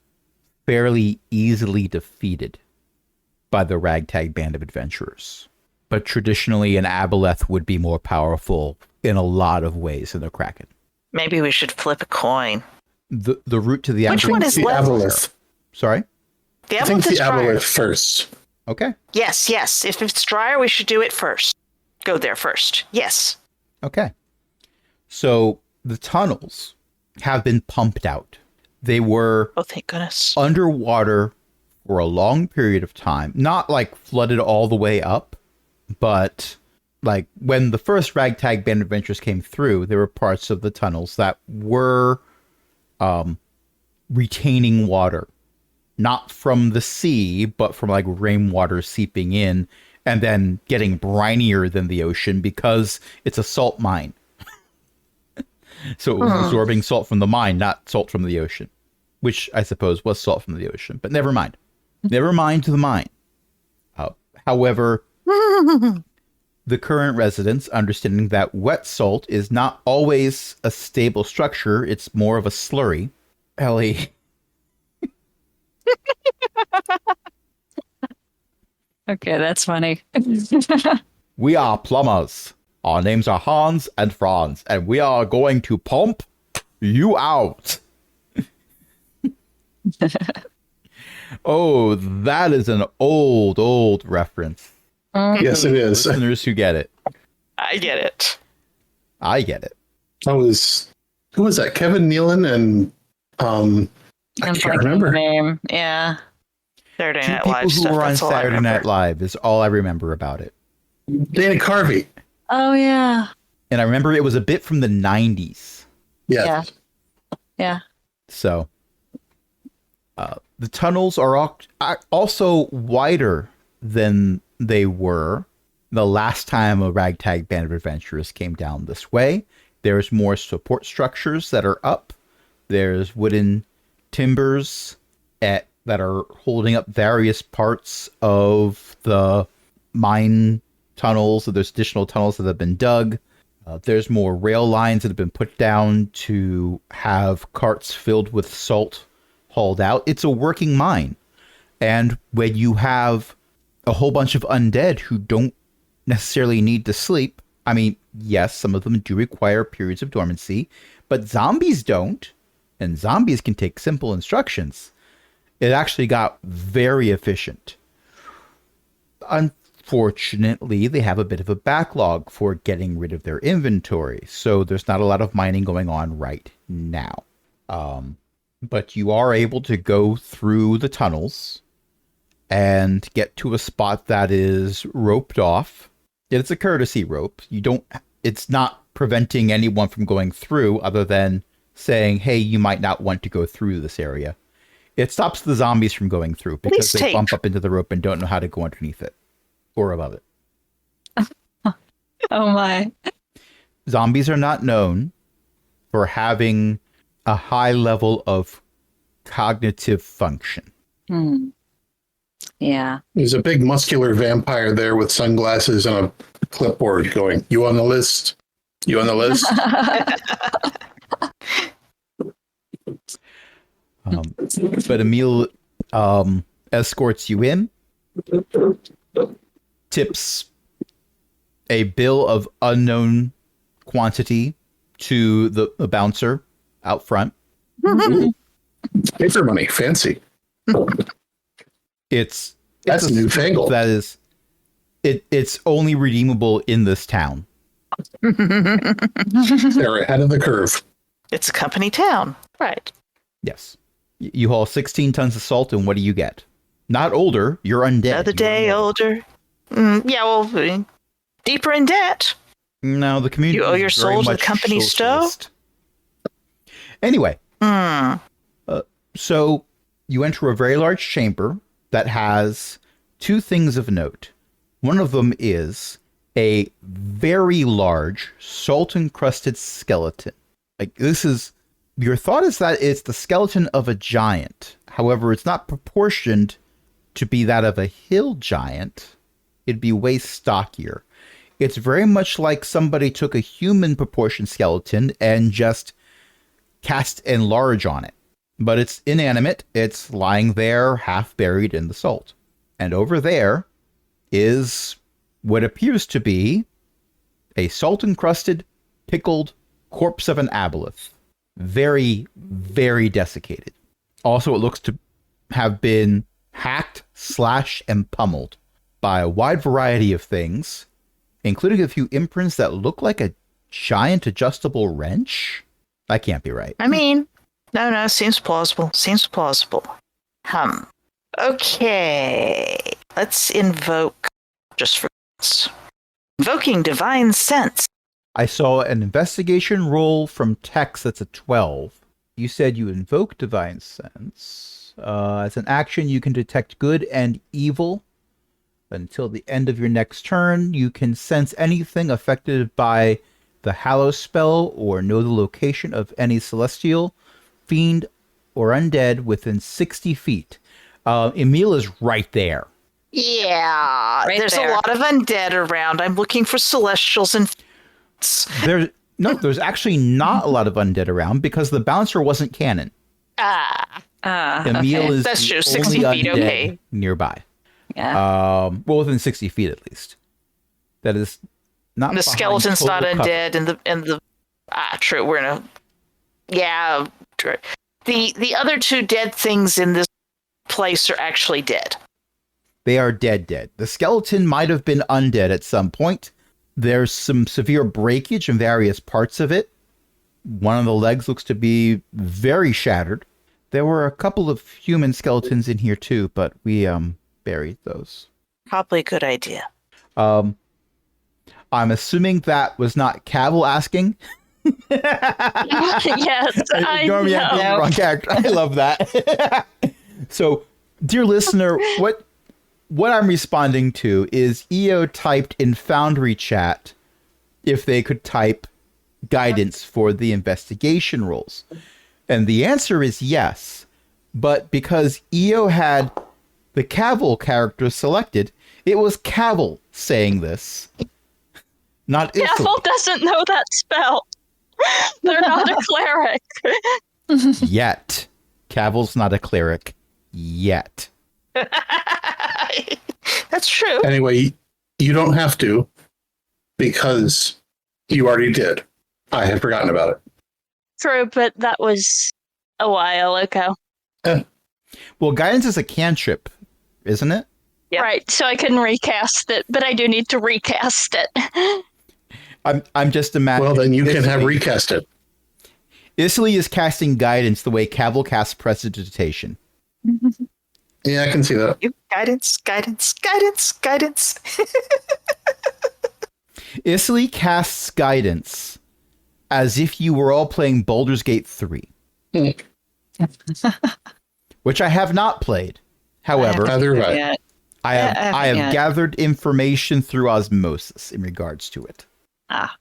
fairly easily defeated by the ragtag band of adventurers. but traditionally an aboleth would be more powerful in a lot of ways than a kraken. Maybe we should flip a coin. The route to the Which one is the left? aboleth. Sorry? The I think aboleth is the drier. aboleth first. Okay. Yes. If it's drier, we should do it first. Go there first. Yes. Okay. So the tunnels have been pumped out. They were Oh, thank goodness. underwater for a long period of time. Not like flooded all the way up, but like when the first Ragtag Band of Adventurers came through, there were parts of the tunnels that were retaining water. Not from the sea, but from like rainwater seeping in and then getting brinier than the ocean because it's a salt mine. So it was absorbing salt from the mine, not salt from the ocean, which I suppose was salt from the ocean, but never mind. Never mind to the mine. However, the current residents, understanding that wet salt is not always a stable structure, it's more of a slurry. Ellie. Okay, that's funny. We are plumbers. Our names are Hans and Franz, and we are going to pump you out. Oh, that is an old reference. Yes, it is. Listeners who get it. I get it. I get it. Who was that? Kevin Nealon and I I'm can't blanking remember. the name. Yeah. Saturday Two Night people Live who stuff. were on That's all I Saturday remember. Night Live is all I remember about it. Dana Carvey. Oh, yeah. And I remember it was a bit from the 90s. Yes. Yeah. So the tunnels are also wider than they were the last time a Ragtag Band of Adventurers came down this way. There's more support structures that are up. There's wooden timbers that are holding up various parts of the mine tunnels. So there's additional tunnels that have been dug. There's more rail lines that have been put down to have carts filled with salt hauled out. It's a working mine. And when you have a whole bunch of undead who don't necessarily need to sleep, I mean, yes, some of them do require periods of dormancy, but zombies don't. And zombies can take simple instructions. It actually got very efficient. Unfortunately, they have a bit of a backlog for getting rid of their inventory, so there's not a lot of mining going on right now. But you are able to go through the tunnels and get to a spot that is roped off. It's a courtesy rope. It's not preventing anyone from going through other than saying, hey, you might not want to go through this area. It stops the zombies from going through because least they tape. bump up into the rope and don't know how to go underneath it or above it. Oh, my. Zombies are not known for having a high level of cognitive function. Yeah. There's a big muscular vampire there with sunglasses and a clipboard going, "You on the list? You on the list?" But Emil escorts you in, tips a bill of unknown quantity to the bouncer out front. Paper money, fancy. It's That's a newfangled. that is it's only redeemable in this town. They're ahead of the curve. It's a company town. Right. Yes. You haul 16 tons of salt, and what do you get? Not older, you're undead. Another You're day undead. older. Yeah, well, deeper in debt. No, the community. You owe your is very soul to the much company socialist. Anyway, Hmm. so you enter a very large chamber that has two things of note. One of them is a very large salt-encrusted skeleton. Like, this is... Your thought is that it's the skeleton of a giant. However, it's not proportioned to be that of a hill giant. It'd be way stockier. It's very much like somebody took a human proportion skeleton and just cast enlarge on it. But it's inanimate. It's lying there, half buried in the salt. And over there is what appears to be a salt-encrusted, pickled corpse of an aboleth. Very, very desiccated. Also, it looks to have been hacked, slashed, and pummeled by a wide variety of things, including a few imprints that look like a giant adjustable wrench. That can't be right. I mean, no, seems plausible. Seems plausible. Okay. Let's invoke, just for this. Invoking Divine Sense. I saw an investigation roll from Tex that's a 12. You said you invoke Divine Sense. As an action, you can detect good and evil. Until the end of your next turn, you can sense anything affected by the Hallow spell or know the location of any celestial, fiend, or undead within 60 feet. Emil is right there. Yeah, Right there's there. a lot of undead around. I'm looking for celestials and There's actually not a lot of undead around because the bouncer wasn't canon. Emil Okay. is That's the true, 60 only feet, undead okay. nearby. Yeah. Well, within 60 feet at least. That is not the behind skeleton's total not cover. undead, and the true. We're in a true. The other two dead things in this place are actually dead. They are dead. The skeleton might have been undead at some point. There's some severe breakage in various parts of it. One of the legs looks to be very shattered. There were a couple of human skeletons in here too, but we buried those. Probably a good idea. I'm assuming that was not Cavill asking. Yes, I Normally I'm being the know. wrong character. I love that. So, dear listener, what I'm responding to is EO typed in Foundry chat if they could type guidance for the investigation rolls. And the answer is yes. But because EO had the Cavill character selected, it was Cavill saying this, not Ithil. Gavel doesn't know that spell. They're not a cleric. Yet. Cavill's not a cleric. Yet. That's true. Anyway, you don't have to because you already did. I had forgotten about it. True, but that was a while ago. Well, guidance is a cantrip, isn't it? Yep. Right, so I couldn't recast it, but I do need to recast it. I'm just imagining. Well, then you can have Isli- recast it. Isli is casting guidance the way Cavill casts prestidigitation. Yeah, I can see that. Guidance. Isli casts guidance as if you were all playing Baldur's Gate 3. Which I have not played. However, Neither have I. Yeah. I have Yeah. gathered information through osmosis in regards to it. Ah.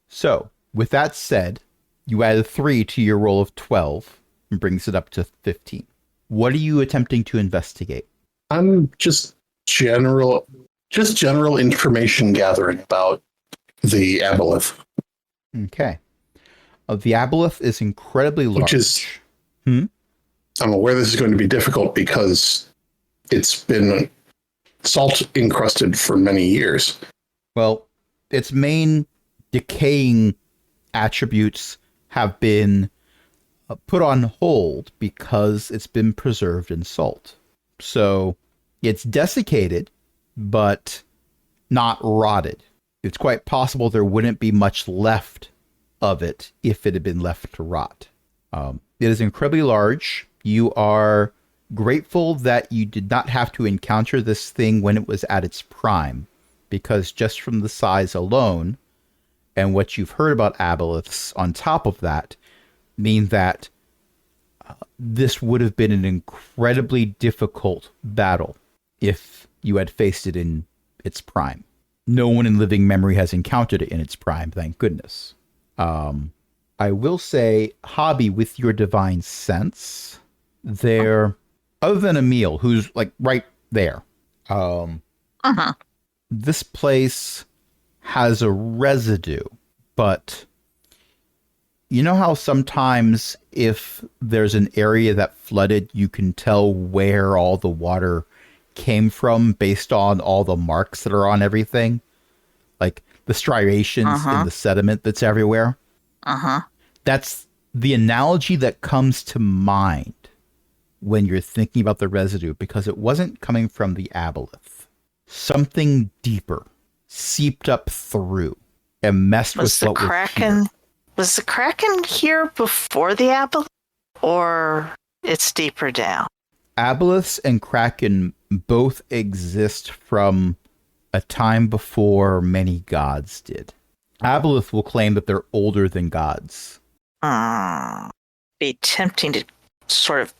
So, with that said, you add a 3 to your roll of 12 and brings it up to 15. What are you attempting to investigate? I'm just general information gathering about the aboleth. Okay. The aboleth is incredibly large. Which is- I'm aware this is going to be difficult because it's been salt encrusted for many years. Well, its main decaying attributes have been put on hold because it's been preserved in salt. So it's desiccated, but not rotted. It's quite possible there wouldn't be much left of it if it had been left to rot. It is incredibly large. You are grateful that you did not have to encounter this thing when it was at its prime, because just from the size alone and what you've heard about aboleths on top of that mean that this would have been an incredibly difficult battle if you had faced it in its prime. No one in living memory has encountered it in its prime, thank goodness. I will say, Hobby, with your divine sense, there, other than Emil, who's like right there, this place has a residue, but you know how sometimes if there's an area that flooded, you can tell where all the water came from based on all the marks that are on everything. Like the striations in the sediment that's everywhere. That's the analogy that comes to mind when you're thinking about the residue, because it wasn't coming from the aboleth. Something deeper seeped up through and messed with what was here. Was the Kraken here before the aboleth, or it's deeper down? Aboleths and Kraken both exist from a time before many gods did. Aboleth will claim that they're older than gods. Be tempting to sort of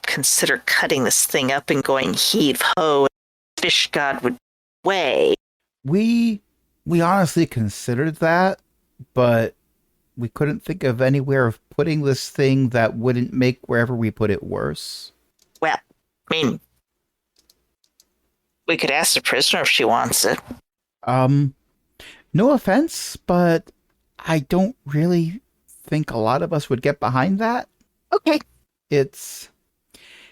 consider cutting this thing up and going heave ho. Fish god would weigh. We honestly considered that, but we couldn't think of anywhere of putting this thing that wouldn't make wherever we put it worse. Well, I mean, we could ask the prisoner if she wants it. No offense, but I don't really think a lot of us would get behind that. Okay. It's,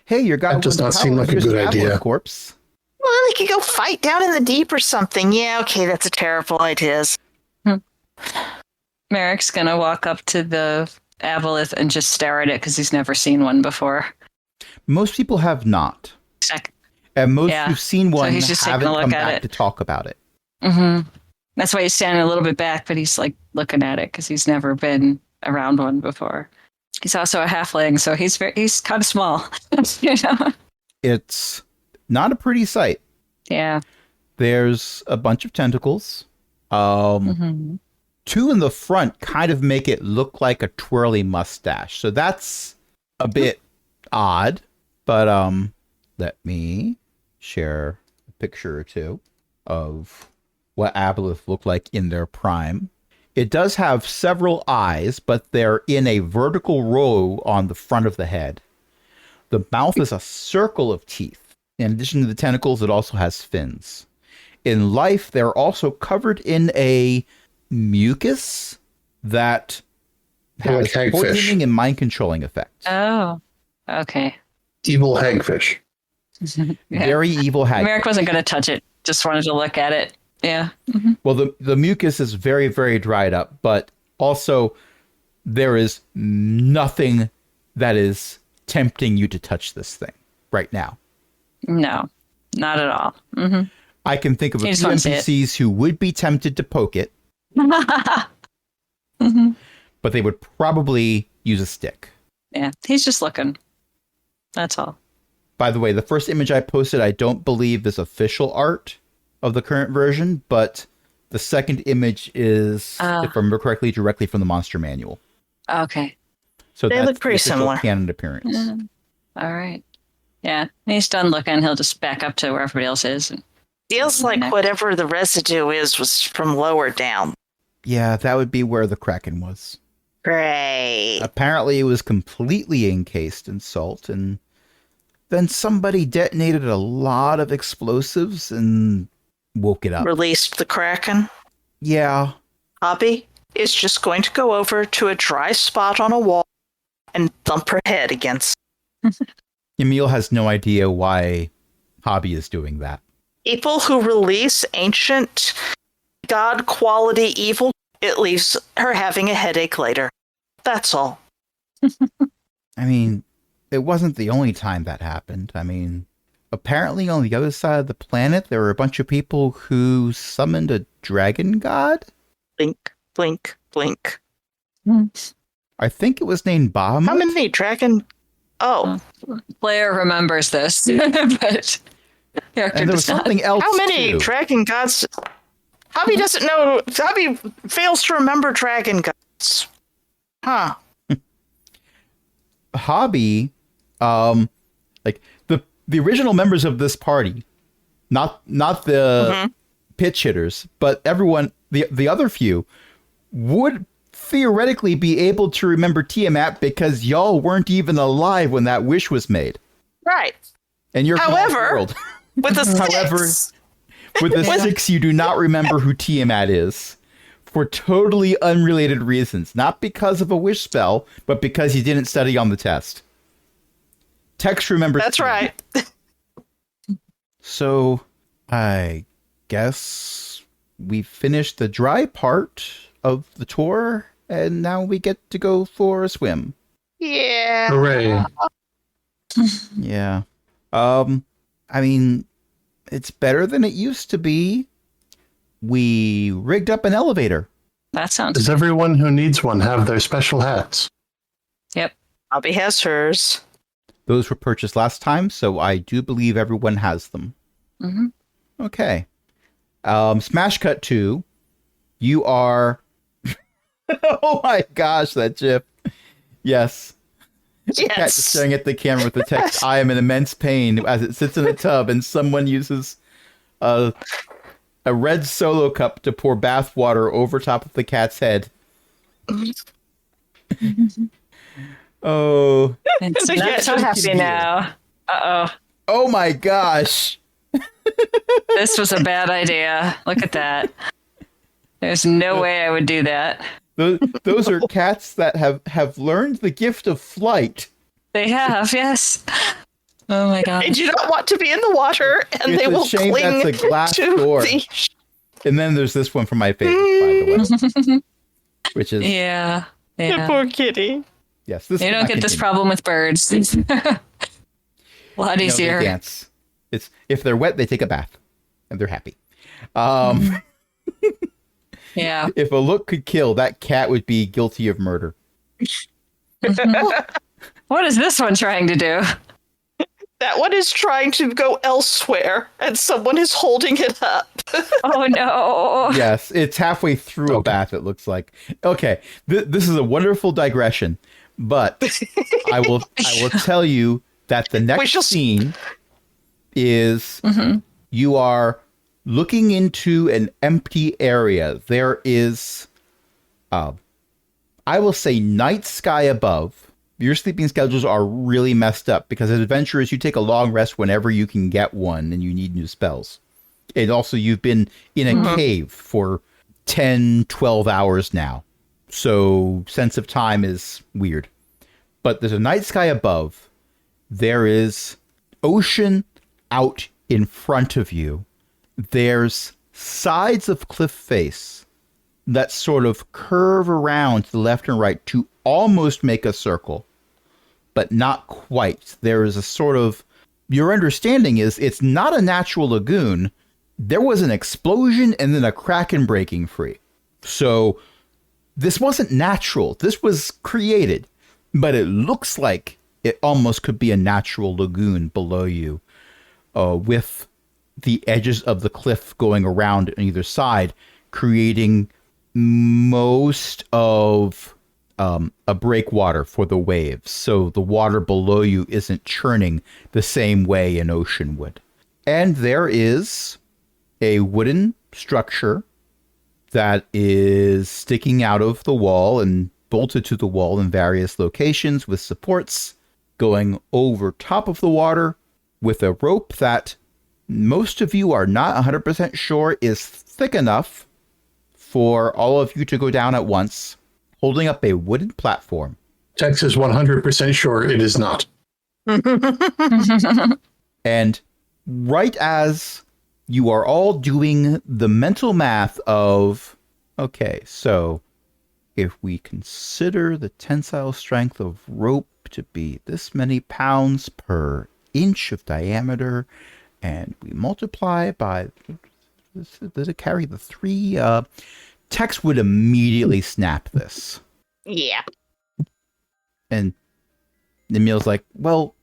hey, your guy That does not seem like a good idea. Corpse. Well, they could go fight down in the deep or something. Yeah, okay, that's a terrible idea. Merrick's gonna walk up to the aboleth and just stare at it because he's never seen one before. Most people have not. Check. And most who've seen one he's just haven't taking a look come at back it. to talk about it. That's why he's standing a little bit back, but he's like looking at it because he's never been around one before. He's also a halfling, so he's kind of small. You know? It's not a pretty sight. Yeah. There's a bunch of tentacles. Two in the front kind of make it look like a twirly mustache. So that's a bit odd. But let me share a picture or two of what aboleth look like in their prime. It does have several eyes, but they're in a vertical row on the front of the head. The mouth is a circle of teeth. In addition to the tentacles, it also has fins. In life, they're also covered in a mucus that has like hagfish. poisoning and mind-controlling effects. Oh, okay. Evil hagfish. Yeah. Very evil hag. Merrick wasn't going to touch it, just wanted to look at it. Yeah. Well, the mucus is very, very dried up, but also there is nothing that is tempting you to touch this thing right now. No, not at all. I can think of a You just few wanna see it. NPCs who would be tempted to poke it, but they would probably use a stick. Yeah, he's just looking. That's all. By the way, the first image I posted, I don't believe is official art of the current version, but the second image is, if I remember correctly, directly from the Monster Manual. Okay. So They that's look pretty the official similar. canon appearance. All right. Yeah, when he's done looking, he'll just back up to where everybody else is. And Feels like whatever the residue is was from lower down. Yeah, that would be where the Kraken was. Great. Apparently it was completely encased in salt, and then somebody detonated a lot of explosives and woke it up. Released the Kraken. Yeah. Hobby is just going to go over to a dry spot on a wall and thump her head against. Emil has no idea why Hobby is doing that. People who release ancient god quality evil, it leaves her having a headache later. That's all. I mean, it wasn't the only time that happened. I mean, apparently on the other side of the planet, there were a bunch of people who summoned a dragon god. Blink, blink, blink. I think it was named Bahamut. How many dragon? Oh, player remembers this, but character And there was does not. something else how many too. dragon gods? Hobby doesn't know. Hobby fails to remember dragon gods. Huh. Hobby, like the original members of this party, not the pitch hitters, but everyone, the other few, would theoretically be able to remember Tiamat because y'all weren't even alive when that wish was made. Right. And you're from However, off world. With the However, six. with the six, you do not remember who Tiamat is for totally unrelated reasons. Not because of a wish spell, but because you didn't study on the test. Tex remembers. That's Tiamat. right. So, I guess we finished the dry part of the tour, and now we get to go for a swim. Yeah. Hooray. Yeah. I mean, it's better than it used to be. We rigged up an elevator. That sounds Does everyone who needs one have their special hats? Yep. Bobby has hers. Those were purchased last time, so I do believe everyone has them. Mm-hmm. Okay. Smash cut 2. You are... Oh my gosh, that GIF. Yes. Cat just staring at the camera with the text, I am in immense pain, as it sits in a tub and someone uses a red Solo cup to pour bath water over top of the cat's head. Oh. It's The not cat so just happy can hear. now. Uh-oh. Oh my gosh. This was a bad idea. Look at that. There's no way I would do that. Those are cats that have learned the gift of flight. They have, yes. Oh my god. They do not want to be in the water, and It's they a will shame cling that's a glass to door. the... And then there's this one from my favorite, by the way. Which is, Yeah. The Yeah. poor kitty. yes. This You one don't I get this continue. problem with birds. A lot No, they easier. dance. It's, if they're wet, they take a bath. And they're happy. Yeah. If a look could kill, that cat would be guilty of murder. What is this one trying to do? That one is trying to go elsewhere, and someone is holding it up. Oh no. Yes, it's halfway through a bath, it looks like. Okay, this is a wonderful digression, but I will tell you that the next shall- scene is you are looking into an empty area. There is, I will say, night sky above. Your sleeping schedules are really messed up because as adventurers, you take a long rest whenever you can get one and you need new spells. And also, you've been in a cave for 10, 12 hours now. So sense of time is weird. But there's a night sky above. There is ocean out in front of you. There's sides of cliff face that sort of curve around to the left and right to almost make a circle, but not quite. There is a sort of, your understanding is it's not a natural lagoon. There was an explosion and then a kraken breaking free. So this wasn't natural. This was created, but it looks like it almost could be a natural lagoon below you, with the edges of the cliff going around on either side, creating most of a breakwater for the waves. So the water below you isn't churning the same way an ocean would. And there is a wooden structure that is sticking out of the wall and bolted to the wall in various locations with supports going over top of the water with a rope that most of you are not 100% sure is thick enough for all of you to go down at once, holding up a wooden platform. Tex is 100% sure it is not. And right as you are all doing the mental math of, okay, so if we consider the tensile strength of rope to be this many pounds per inch of diameter, and we multiply by, does it carry the 3? Tex would immediately snap this. Yeah. And Emil's like, well,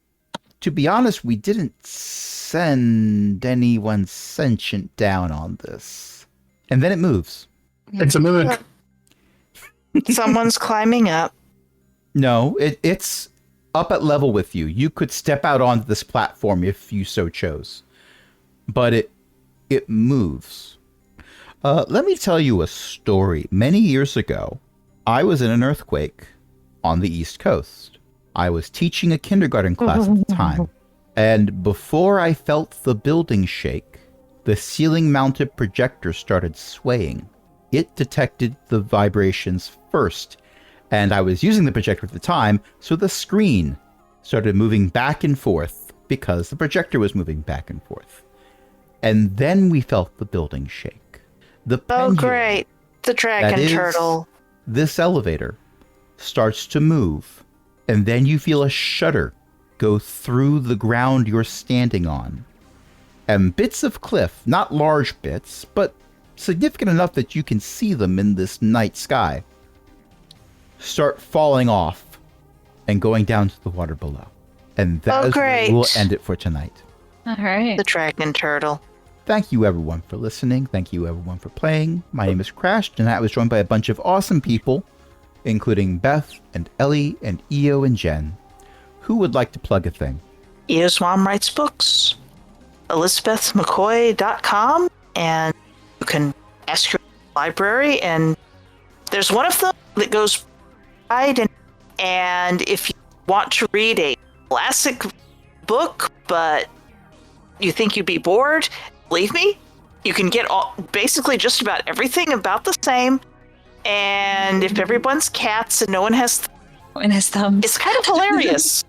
to be honest, we didn't send anyone sentient down on this. And then it moves. It's a mimic. Someone's climbing up. No, it's up at level with you. You could step out onto this platform if you so chose. But it moves. Let me tell you a story. Many years ago, I was in an earthquake on the East Coast. I was teaching a kindergarten class at the time. And before I felt the building shake, the ceiling-mounted projector started swaying. It detected the vibrations first, and I was using the projector at the time, so the screen started moving back and forth because the projector was moving back and forth. And then we felt the building shake. The Oh, pendulum great. The dragon that is turtle. this elevator starts to move, and then you feel a shudder go through the ground you're standing on. And bits of cliff, not large bits, but significant enough that you can see them in this night sky, start falling off and going down to the water below. And that is where we'll end it for tonight. All right. The dragon turtle. Thank you everyone for listening. Thank you everyone for playing. My name is Crashed, and I was joined by a bunch of awesome people, including Beth and Ellie and Io and Jen. Who would like to plug a thing? Io's mom writes books. ElizabethMcCoy.com, and you can ask your library, and there's one of them that goes right, and if you want to read a classic book, but you think you'd be bored, believe me, you can get basically just about everything about the same. And if everyone's cats and no one has thumbs, it's kind of hilarious.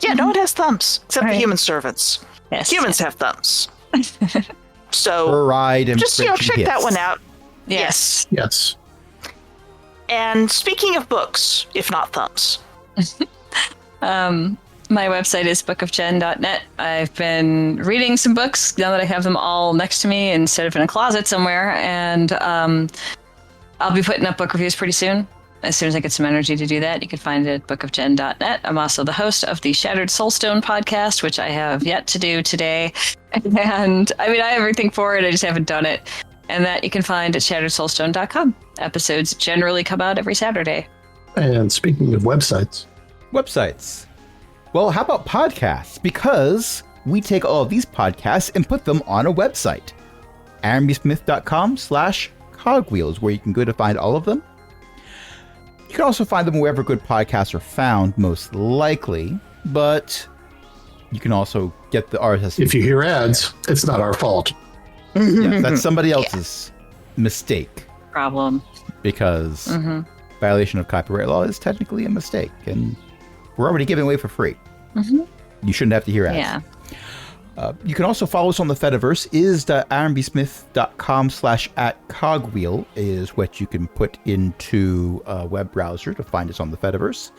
Yeah, no one has thumbs except the human servants. Yes, Humans have thumbs. So Pride and just check that one out. Yes. Yes. And speaking of books, if not thumbs. My website is bookofjen.net. I've been reading some books now that I have them all next to me instead of in a closet somewhere. And I'll be putting up book reviews pretty soon. As soon as I get some energy to do that, you can find it at bookofjen.net. I'm also the host of the Shattered Soulstone podcast, which I have yet to do today. And I mean, I have everything for it. I just haven't done it. And that you can find at shatteredsoulstone.com. Episodes generally come out every Saturday. And speaking of websites. Websites. Well, how about podcasts? Because we take all of these podcasts and put them on a website. ArenbySmith.com/cogwheels, where you can go to find all of them. You can also find them wherever good podcasts are found, most likely, but you can also get the RSS. If you hear ads, it's not our fault. Yeah, that's somebody else's mistake. Problem. Because violation of copyright law is technically a mistake, and we're already giving away for free. You shouldn't have to hear ads. Yeah. You can also follow us on the Fediverse. Is the ironbsmith.com/@cogwheel is what you can put into a web browser to find us on the Fediverse.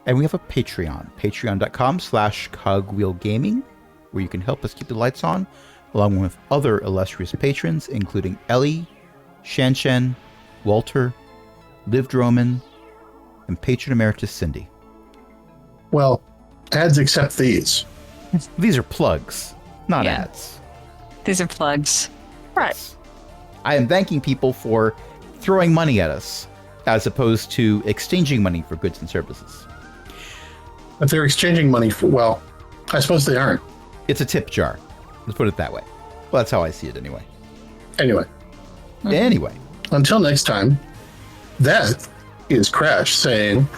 And we have a Patreon, patreon.com/cogwheelgaming, where you can help us keep the lights on, along with other illustrious patrons, including Ellie, Shanshen, Walter, Liv Droman, and patron emeritus Cindy. Well, ads accept these. These are plugs, not Yeah. ads. These are plugs. Right. I am thanking people for throwing money at us, as opposed to exchanging money for goods and services. If they're exchanging money for, well, I suppose they aren't. It's a tip jar. Let's put it that way. Well, that's how I see it anyway. Anyway, Anyway, until next time, that is Crash saying,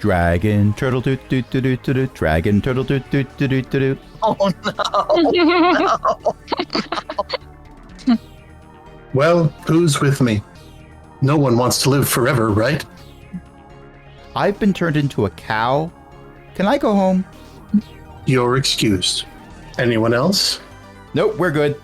dragon turtle doot doot doot doot doot, dragon turtle doot doot doot doot doot. Oh no. well, who's with me? No one wants to live forever, right? I've been turned into a cow. Can I go home? You're excused. Anyone else? Nope, we're good.